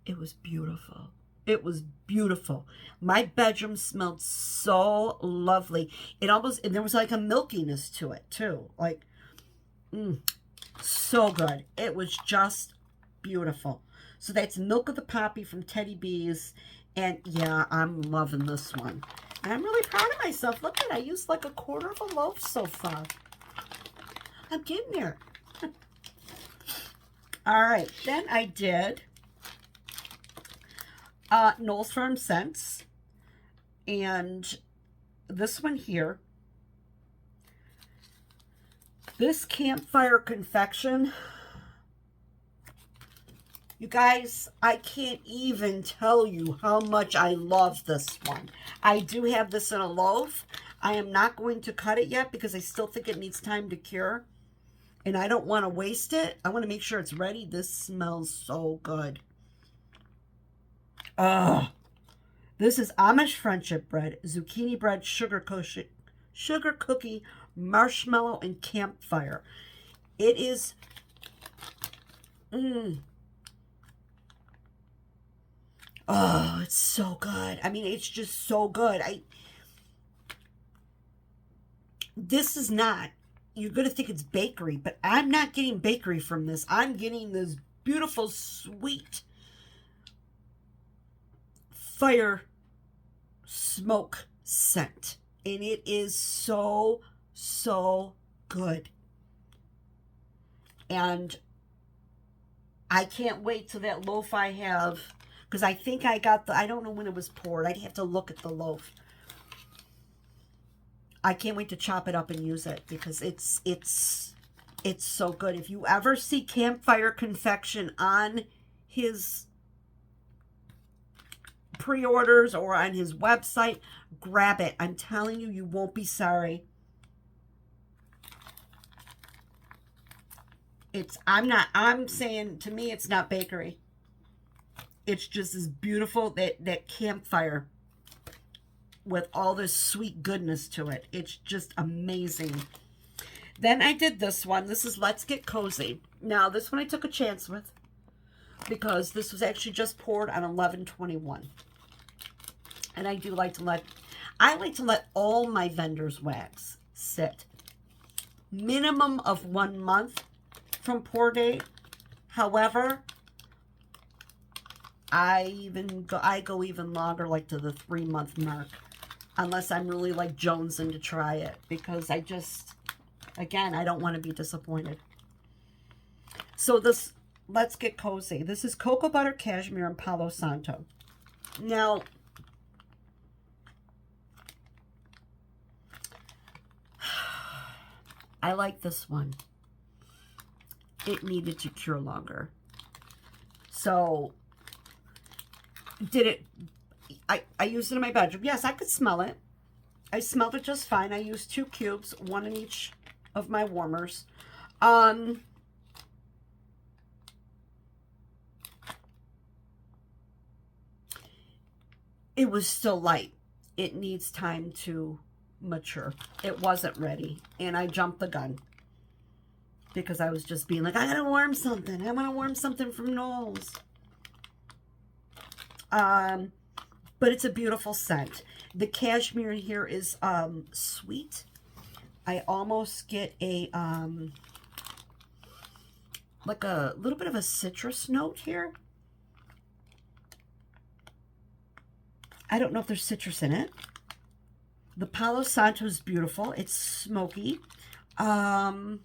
It was beautiful. It was beautiful. My bedroom smelled so lovely. And there was like a milkiness to it too. Like, so good. It was just beautiful. So that's Milk of the Poppy from Teddy Bees. And yeah, I'm loving this one. And I'm really proud of myself. Look at it. I used like a quarter of a loaf so far. I'm getting there. All right. Then I did Knowles Farm Scents. And this one here. This Campfire Confection. You guys, I can't even tell you how much I love this one. I do have this in a loaf. I am not going to cut it yet because I still think it needs time to cure. And I don't want to waste it. I want to make sure it's ready. This smells so good. This is Amish Friendship Bread, Zucchini Bread, Sugar Cookie, Marshmallow, and Campfire. It is... Oh, it's so good. I mean, it's just so good. This is not, you're going to think it's bakery, but I'm not getting bakery from this. I'm getting this beautiful, sweet fire smoke scent. And it is so, so good. And I can't wait till that loaf I have... Because I think I got I don't know when it was poured. I'd have to look at the loaf. I can't wait to chop it up and use it because it's so good. If you ever see Campfire Confection on his pre-orders or on his website, grab it. I'm telling you, you won't be sorry. I'm saying, to me, it's not bakery. It's just as beautiful, that campfire with all this sweet goodness to it. It's just amazing. Then I did this one. This is Let's Get Cozy. Now, this one I took a chance with because this was actually just poured on 11/21. And I like to let all my vendors' wax sit. Minimum of 1 month from pour date. However, I go even longer, like to the 3-month mark, unless I'm really like jonesing to try it, because I just, again, I don't want to be disappointed. So this Let's Get Cozy. This is Cocoa Butter, Cashmere, and Palo Santo. Now, I like this one. It needed to cure longer. So, I used it in my bedroom. Yes, I could smell it. I smelled it just fine. I used 2 cubes, 1 in each of my warmers. It was still light. It needs time to mature. It wasn't ready, and I jumped the gun because I was just being like, I gotta warm something. I want to warm something from Knowles. But it's a beautiful scent. The cashmere in here is sweet. I almost get a like a little bit of a citrus note here. I don't know if there's citrus in it. The Palo Santo is beautiful. It's smoky. I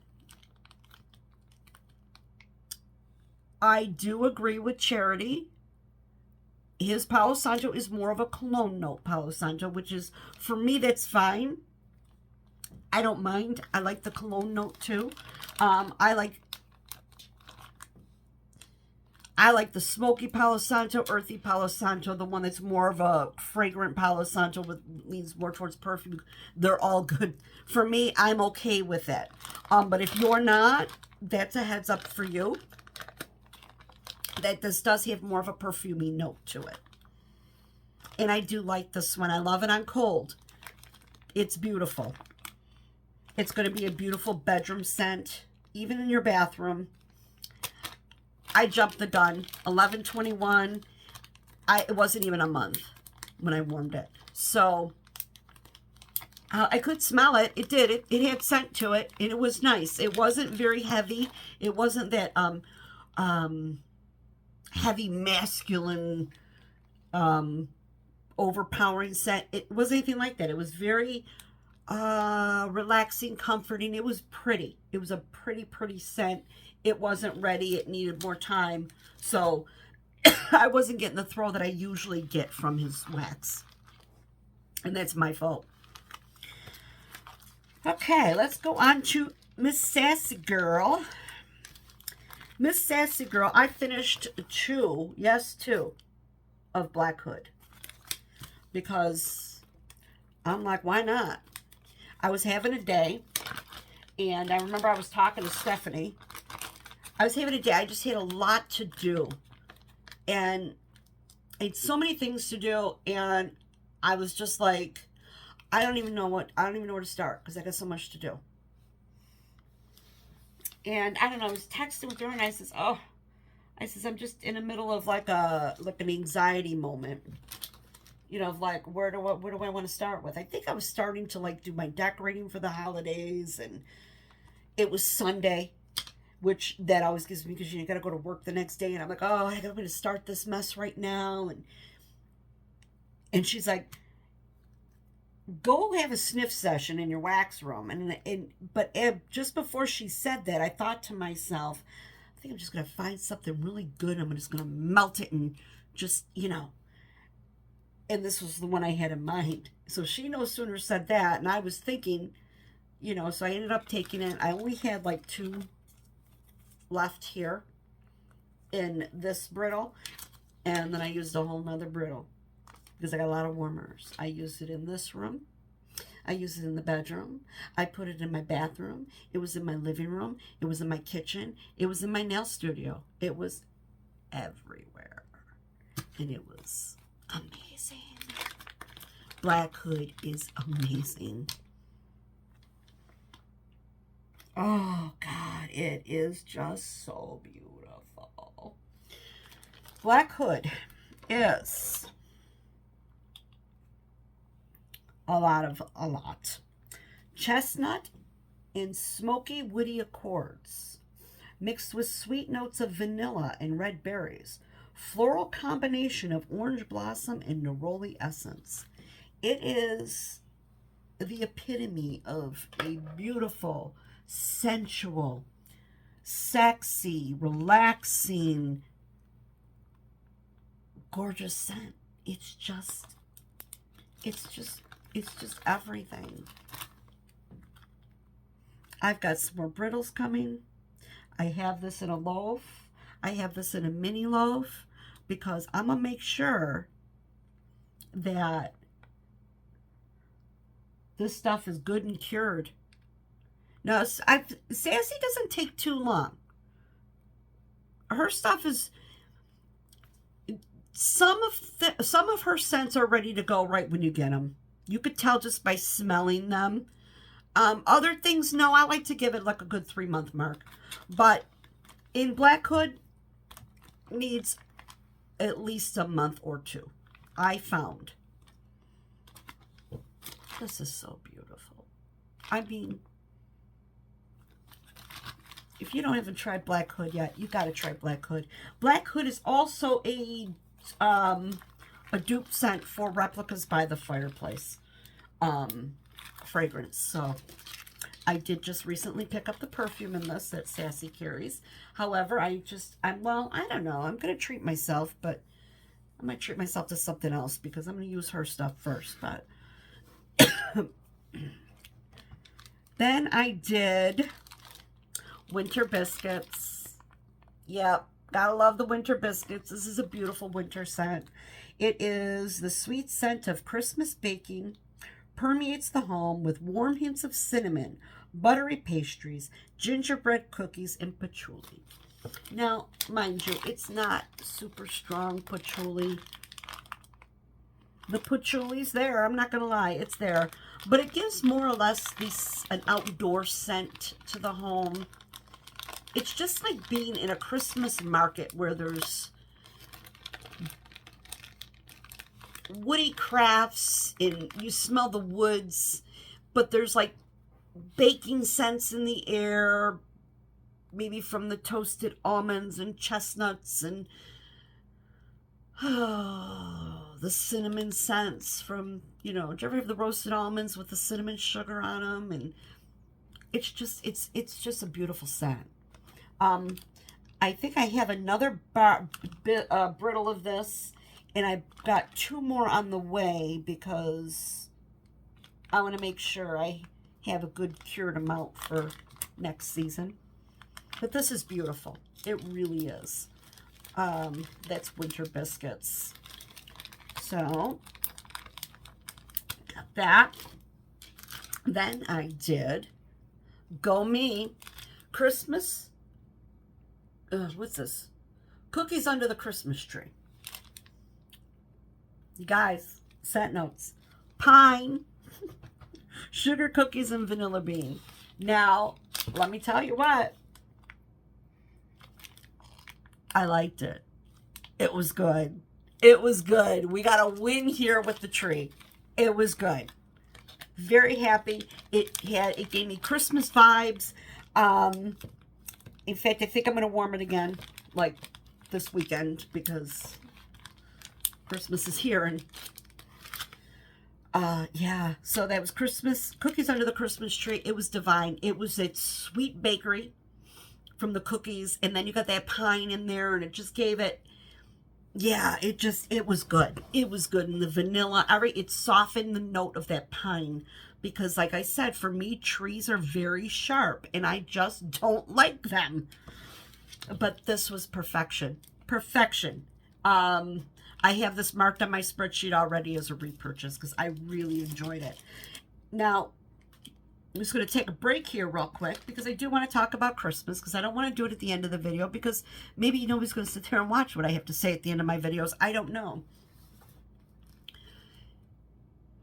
do agree with Charity. His Palo Santo is more of a cologne note Palo Santo, which is, for me, that's fine. I don't mind. I like the cologne note too. I like the smoky Palo Santo, earthy Palo Santo, the one that's more of a fragrant Palo Santo with leans more towards perfume. They're all good. For me, I'm okay with it. But if you're not, that's a heads up for you. That this does have more of a perfumey note to it. And I do like this one. I love it on cold. It's beautiful. It's going to be a beautiful bedroom scent, even in your bathroom. I jumped the gun. 11/21. It wasn't even a month when I warmed it. So I could smell it. It did. It had scent to it, and it was nice. It wasn't very heavy. It wasn't that heavy masculine overpowering scent. It wasn't anything like that. It was very relaxing, comforting. It was pretty. It was a pretty scent. It wasn't ready. It needed more time. So I wasn't getting the throw that I usually get from his wax. And that's my fault. Okay, let's go on to Miss Sassy Girl. Miss Sassy Girl, I finished 2 of Black Hood. Because I'm like, why not? I was having a day. And I remember I was talking to Stephanie. I was having a day. I just had a lot to do. And I had so many things to do. And I was just like, I don't even know where to start because I got so much to do. And I don't know, I was texting with her and I says, I'm just in the middle of like an anxiety moment. You know, of like, where do I want to start with? I think I was starting to like do my decorating for the holidays, and it was Sunday, which that always gives me, because you got to go to work the next day, and I'm like, oh, I'm going to start this mess right now, and she's like, go have a sniff session in your wax room, but just before she said that, I thought to myself, I think I'm just going to find something really good, I'm just going to melt it and just, and this was the one I had in mind. So she no sooner said that, and I was thinking, so I ended up taking it. I only had like 2 left here in this brittle, and then I used a whole nother brittle because I got a lot of warmers. I used it in this room. I used it in the bedroom. I put it in my bathroom. It was in my living room. It was in my kitchen. It was in my nail studio. It was everywhere. And it was amazing. Black Hood is amazing. Oh, God, it is just so beautiful. Black Hood is a lot. Chestnut and smoky woody accords, mixed with sweet notes of vanilla and red berries. Floral combination of orange blossom and neroli essence. It is the epitome of a beautiful, sensual, sexy, relaxing, gorgeous scent. It's just everything. I've got some more brittles coming. I have this in a loaf. I have this in a mini loaf because I'm going to make sure that this stuff is good and cured. Now, Sassy doesn't take too long. Her stuff is, some of her scents are ready to go right when you get them. You could tell just by smelling them. Other things, no, I like to give it like a good 3-month mark. But in Black Hood, needs at least a month or 2. I found. This is so beautiful. I mean, if you don't even try Black Hood yet, you got to try Black Hood. Black Hood is also a dupe scent for Replicas by the Fireplace fragrance. So I did just recently pick up the perfume in this that Sassy carries. However, I don't know. I'm going to treat myself, but I might treat myself to something else because I'm going to use her stuff first. But then I did winter biscuits. Yep, gotta love the winter biscuits. This is a beautiful winter scent. It is the sweet scent of Christmas baking, permeates the home with warm hints of cinnamon, buttery pastries, gingerbread cookies, and patchouli. Now, mind you, it's not super strong patchouli. The patchouli's there, I'm not gonna lie, it's there. But it gives more or less an outdoor scent to the home. It's just like being in a Christmas market where there's woody crafts and you smell the woods, but there's like baking scents in the air, maybe from the toasted almonds and chestnuts and the cinnamon scents from, do you ever have the roasted almonds with the cinnamon sugar on them? And it's just a beautiful scent. I think I have another brittle of this, and I've got 2 more on the way because I want to make sure I have a good cured amount for next season. But this is beautiful. It really is. That's winter biscuits. So, got that. Then I did Go Me Christmas. What's this? Cookies under the Christmas tree. You guys, scent notes. Pine, sugar cookies, and vanilla bean. Now, let me tell you what. I liked it. It was good. It was good. We got a win here with the tree. It was good. Very happy. It gave me Christmas vibes. In fact, I think I'm going to warm it again, like this weekend, because Christmas is here. And yeah, so that was Christmas, cookies under the Christmas tree. It was divine. It was that sweet bakery from the cookies, and then you got that pine in there, and it just gave it yeah, it was good. It was good. And the vanilla, it softened the note of that pine. Because like I said, for me, trees are very sharp and I just don't like them. But this was perfection. Perfection. I have this marked on my spreadsheet already as a repurchase because I really enjoyed it. Now, I'm just going to take a break here real quick because I do want to talk about Christmas, because I don't want to do it at the end of the video because maybe nobody's going to sit there and watch what I have to say at the end of my videos. I don't know.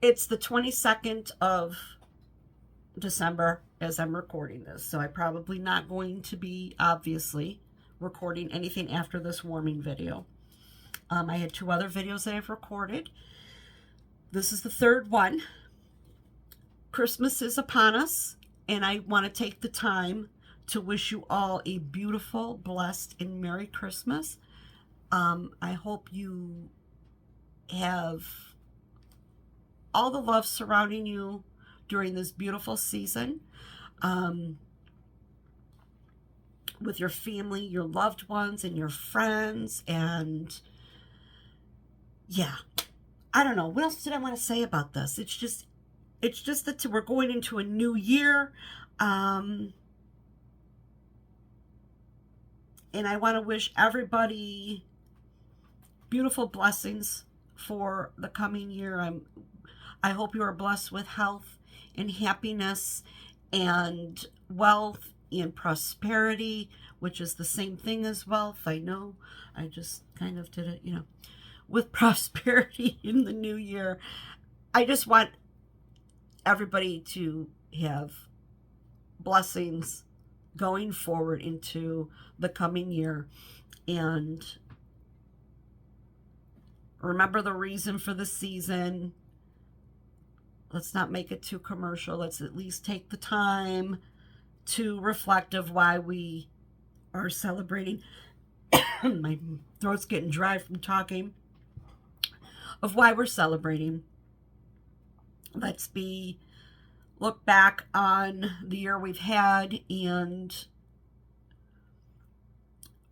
It's the 22nd of December as I'm recording this, so I'm probably not going to be, obviously, recording anything after this warming video. I had 2 other videos that I've recorded. This is the 3rd one. Christmas is upon us, and I want to take the time to wish you all a beautiful, blessed, and Merry Christmas. I hope you have all the love surrounding you during this beautiful season, with your family, your loved ones, and your friends. And yeah, I don't know. What else did I want to say about this? It's just that we're going into a new year. And I want to wish everybody beautiful blessings for the coming year. I hope you are blessed with health and happiness and wealth and prosperity, which is the same thing as wealth. I know. I just kind of did it, with prosperity in the new year. I just want everybody to have blessings going forward into the coming year. And remember the reason for the season. Let's not make it too commercial. Let's at least take the time to reflect of why we are celebrating. My throat's getting dry from talking. Of why we're celebrating. Let's look back on the year we've had and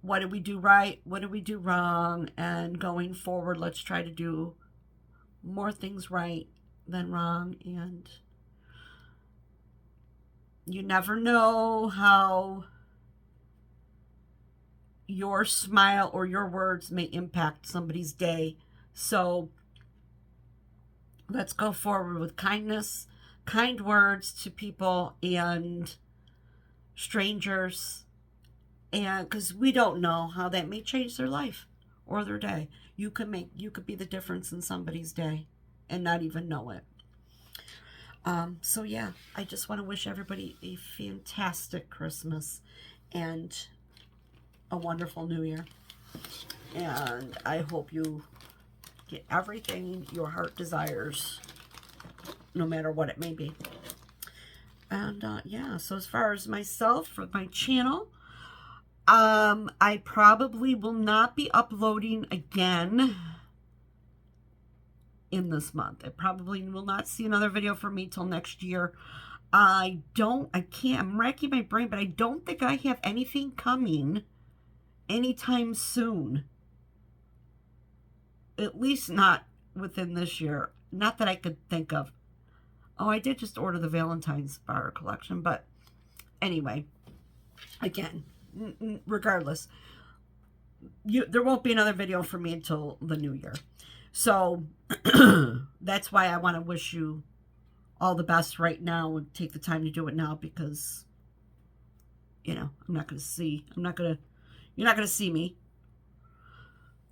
what did we do right? What did we do wrong? And going forward, let's try to do more things right than wrong. And you never know how your smile or your words may impact somebody's day. So let's go forward with kindness, kind words to people and strangers. And because we don't know how that may change their life or their day. You could be the difference in somebody's day and not even know it. So yeah, I just want to wish everybody a fantastic Christmas and a wonderful New Year. And I hope you get everything your heart desires, no matter what it may be. And yeah, so as far as myself, for my channel, I probably will not be uploading again in this month. I probably will not see another video from me till next year. I'm racking my brain, but I don't think I have anything coming anytime soon. At least not within this year. Not that I could think of. Oh, I did just order the Valentine's bar collection, but anyway, again, regardless, there won't be another video for me until the new year. So that's why I want to wish you all the best right now and take the time to do it now, because you're not going to see me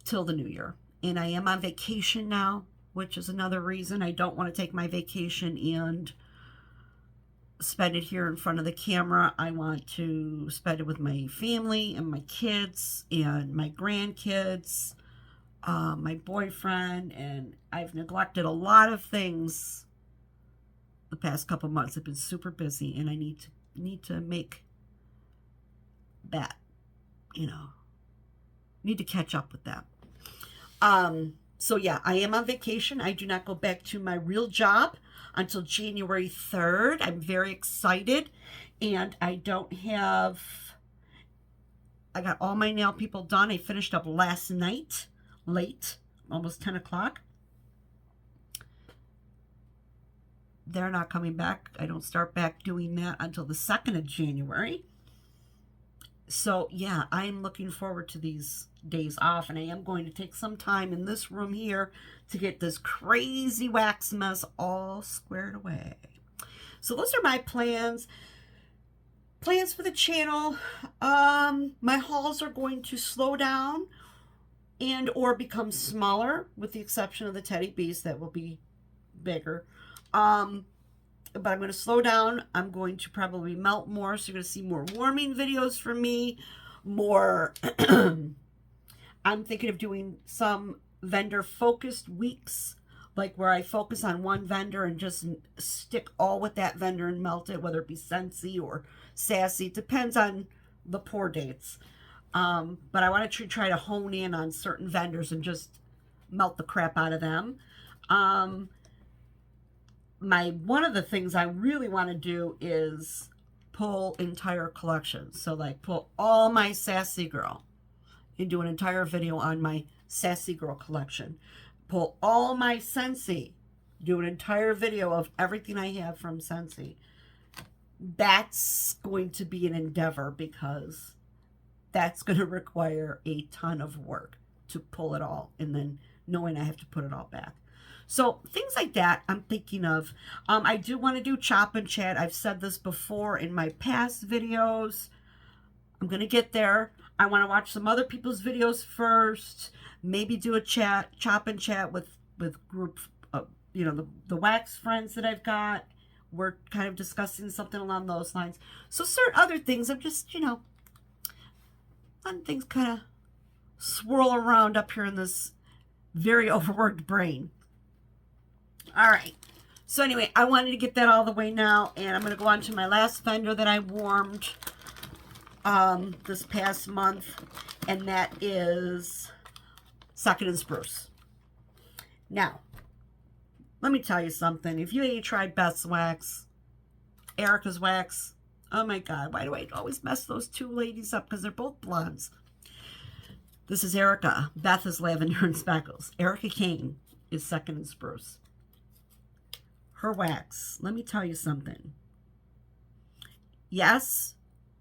till the new year. And I am on vacation now, which is another reason I don't want to take my vacation and spend it here in front of the camera. I want to spend it with my family and my kids and my grandkids, my boyfriend, and I've neglected a lot of things the past couple months. I've been super busy, and I need to make that, need to catch up with that. So yeah, I am on vacation. I do not go back to my real job until January 3rd. I'm very excited, and I got all my nail people done. I finished up last night. late, almost 10 o'clock. They're not coming back. I don't start back doing that until the 2nd of January. So, yeah, I'm looking forward to these days off, and I am going to take some time in this room here to get this crazy wax mess all squared away. So those are my plans. Plans for the channel. My hauls are going to slow down and or become smaller, with the exception of the teddy bees that will be bigger. But I'm going to slow down. I'm going to probably melt more, so you're going to see more warming videos from me. More, I'm thinking of doing some vendor-focused weeks, like where I focus on one vendor and just stick all with that vendor and melt it, whether it be Scentsy or Sassy. It depends on the pour dates. But I want to try to hone in on certain vendors and just melt the crap out of them. One of the things I really want to do is pull entire collections. So like pull all my Sassy Girl and do an entire video on my Sassy Girl collection. Pull all my Scentsy, do an entire video of everything I have from Scentsy. That's going to be an endeavor, because that's going to require a ton of work to pull it all, and then knowing I have to put it all back. So things like that I'm thinking of. I do want to do chop and chat. I've said this before in my past videos. I'm going to get there. I want to watch some other people's videos first. Maybe do a chop and chat with group, the wax friends that I've got. We're kind of discussing something along those lines. So certain other things, I'm just, letting things kind of swirl around up here in this very overworked brain. All right. So anyway, I wanted to get that all the way now, and I'm going to go on to my last vendor that I warmed this past month, and that is Second and Spruce. Now, let me tell you something. If you ain't tried Beth's wax, Erica's wax, oh my God, why do I always mess those two ladies up? Because they're both blondes. This is Erica. Beth is Lavender and Speckles. Erica Kane is Second and Spruce. Her wax, let me tell you something. Yes,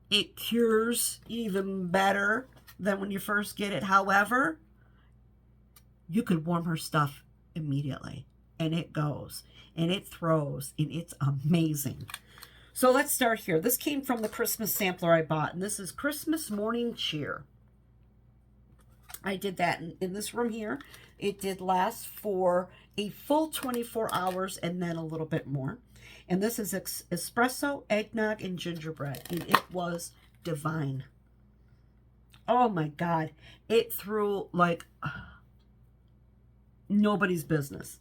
it cures even better than when you first get it. However, you could warm her stuff immediately, and it goes, and it throws, and it's amazing. So let's start here. This came from the Christmas sampler I bought, and this is Christmas Morning Cheer. I did that in this room here. It did last for a full 24 hours and then a little bit more. And this is espresso, eggnog, and gingerbread, and it was divine. Oh my God. It threw like nobody's business.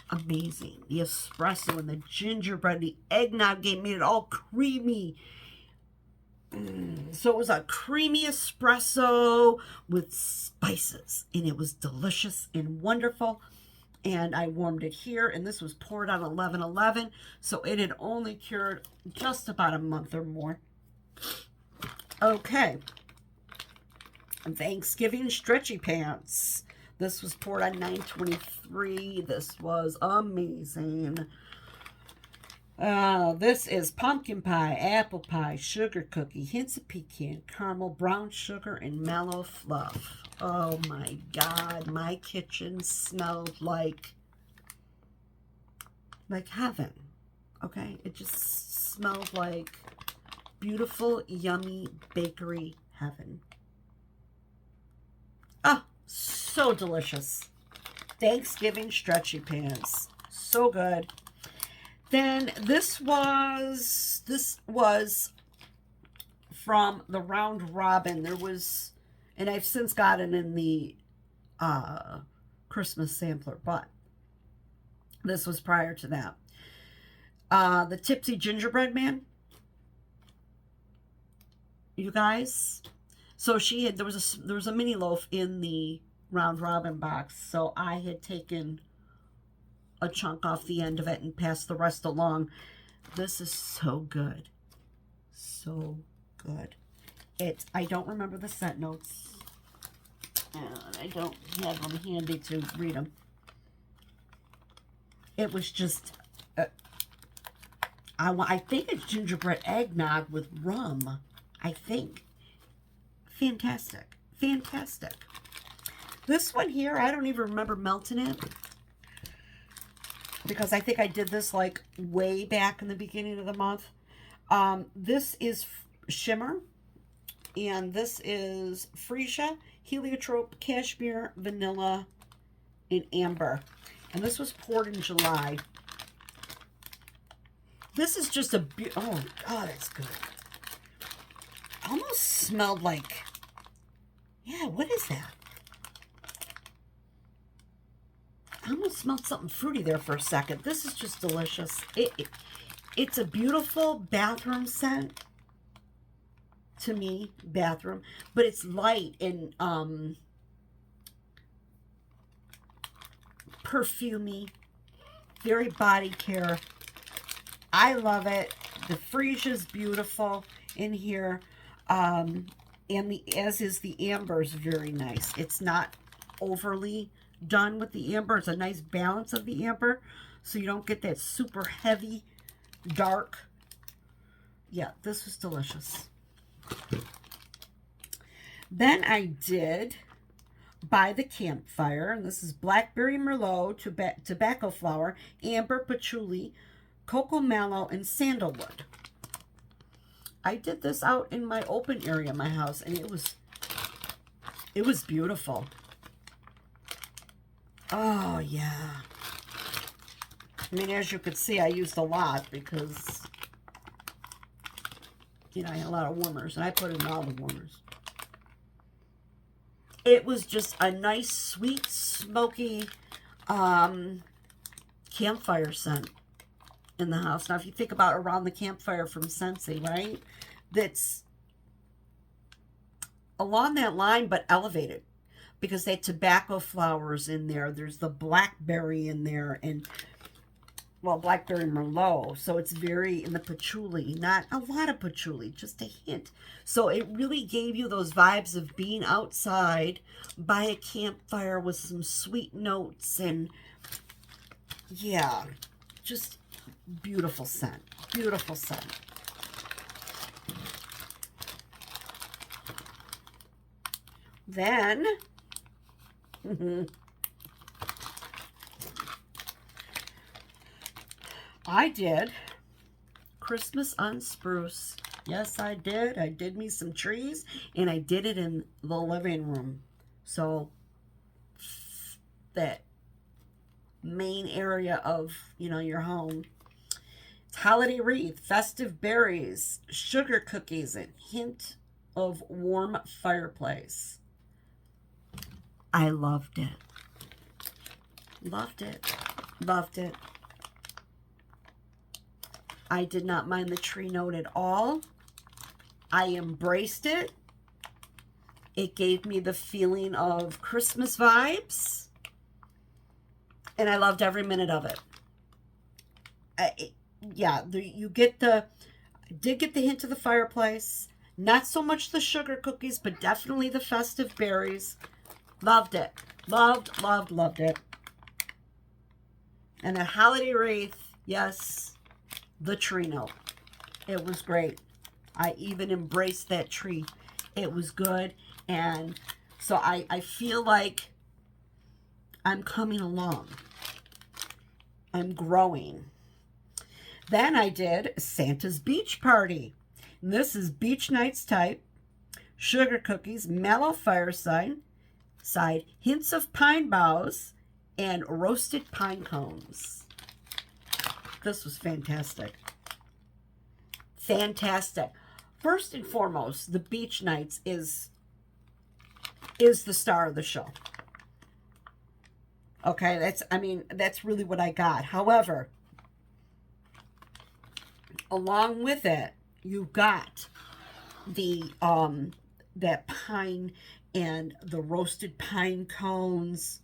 Amazing. The espresso and the gingerbread, the eggnog made it all creamy. So it was a creamy espresso with spices, and it was delicious and wonderful. And I warmed it here, and this was poured on 11/11, so it had only cured just about a month or more. Okay. Thanksgiving stretchy pants. This was poured on 9/23. This was amazing. This is pumpkin pie, apple pie, sugar cookie, hints of pecan, caramel, brown sugar, and mellow fluff. Oh my God, my kitchen smelled like heaven. Okay, it just smelled like beautiful, yummy bakery heaven. Oh, so delicious. Thanksgiving stretchy pants. So good. Then this was from the Round Robin. There was, and I've since gotten in the Christmas sampler, but this was prior to that. The Tipsy Gingerbread Man. You guys. So she had, there was a mini loaf in the Round Robin box, so I had taken a chunk off the end of it and pass the rest along. This is so good. So good. I don't remember the scent notes. And I don't have them handy to read them. It was just, I think it's gingerbread eggnog with rum. I think. Fantastic. Fantastic. This one here, I don't even remember melting it. Because I think I did this like way back in the beginning of the month. This is Shimmer. And this is Freesia, Heliotrope, Cashmere, Vanilla, and Amber. And this was poured in July. This is just a oh god, it's good. Almost smelled like, yeah, what is that? I almost smelled something fruity there for a second. This is just delicious. It's a beautiful bathroom scent. To me, bathroom, but it's light and perfumey, very body care. I love it. The Freesia is beautiful in here, and as is the amber is very nice. It's not overly done with the amber. It's a nice balance of the amber, so you don't get that super heavy, dark. Yeah, this was delicious. Then I did By the Campfire, and this is Blackberry Merlot, Tobacco Flower, Amber Patchouli, Cocoa Mallow, and Sandalwood. I did this out in my open area of my house, and it was beautiful. Oh, yeah. I mean, as you could see, I used a lot because, you know, I had a lot of warmers, and I put in all the warmers. It was just a nice, sweet, smoky campfire scent in the house. Now, if you think about Around the Campfire from Scentsy, right? That's along that line, but elevated. Because they had tobacco flowers in there. There's the blackberry in there, and well, Blackberry Merlot. So it's very, in the patchouli, not a lot of patchouli, just a hint. So it really gave you those vibes of being outside by a campfire with some sweet notes, and yeah, just beautiful scent. Beautiful scent. Then, I did Christmas on Spruce. Yes, I did. I did me some trees, and I did it in the living room. So that main area of, you know, your home. It's holiday wreath, festive berries, sugar cookies, and hint of warm fireplace. I loved it. Loved it. Loved it. I did not mind the tree note at all. I embraced it. It gave me the feeling of Christmas vibes. And I loved every minute of it. You get the, I did get the hint of the fireplace. Not so much the sugar cookies, but definitely the festive berries. Loved it. Loved it. And a holiday wreath, yes, the tree note. It was great. I even embraced that tree. It was good. And so I feel like I'm coming along. I'm growing. Then I did Santa's Beach Party. And this is Beach Nights type, sugar cookies, mellow fireside, hints of pine boughs, and roasted pine cones. This was fantastic. Fantastic. First and foremost, the Beach Nights is the star of the show. Okay, that's really what I got. However, along with it, you've got the that pine and the roasted pine cones,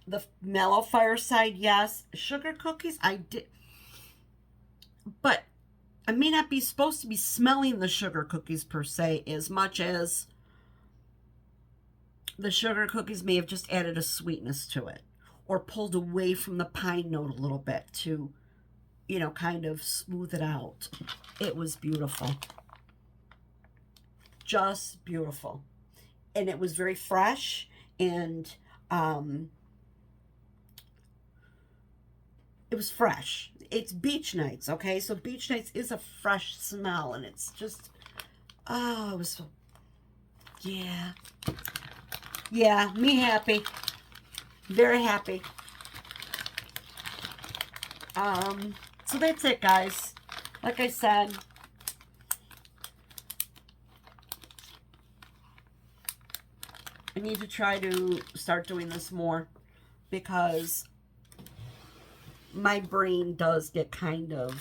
the mellow fireside, yes, sugar cookies, I did, but I may not be supposed to be smelling the sugar cookies per se as much as the sugar cookies may have just added a sweetness to it, or pulled away from the pine note a little bit to, you know, kind of smooth it out. It was beautiful. Just beautiful. And it was very fresh, and it was fresh. It's beach nights, okay? So beach nights is a fresh smell, and it's just, oh, it was so, yeah. Yeah, me happy. Very happy. So that's it, guys. Like I said, I need to try to start doing this more, because my brain does get kind of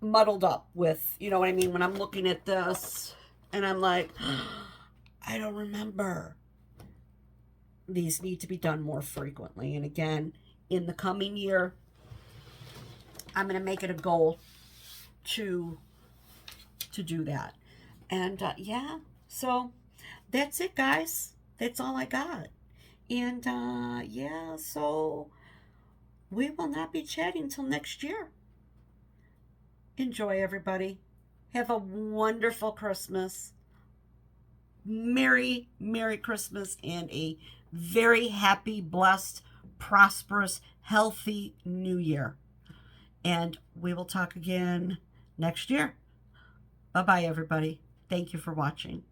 muddled up with, you know what I mean, when I'm looking at this and I'm like, I don't remember. These need to be done more frequently. And again, in the coming year, I'm going to make it a goal to do that. And yeah, so that's it, guys. That's all I got. And yeah, so we will not be chatting till next year. Enjoy, everybody. Have a wonderful Christmas. Merry, Merry Christmas, and a very happy, blessed, prosperous, healthy New Year. And we will talk again next year. Bye-bye, everybody. Thank you for watching.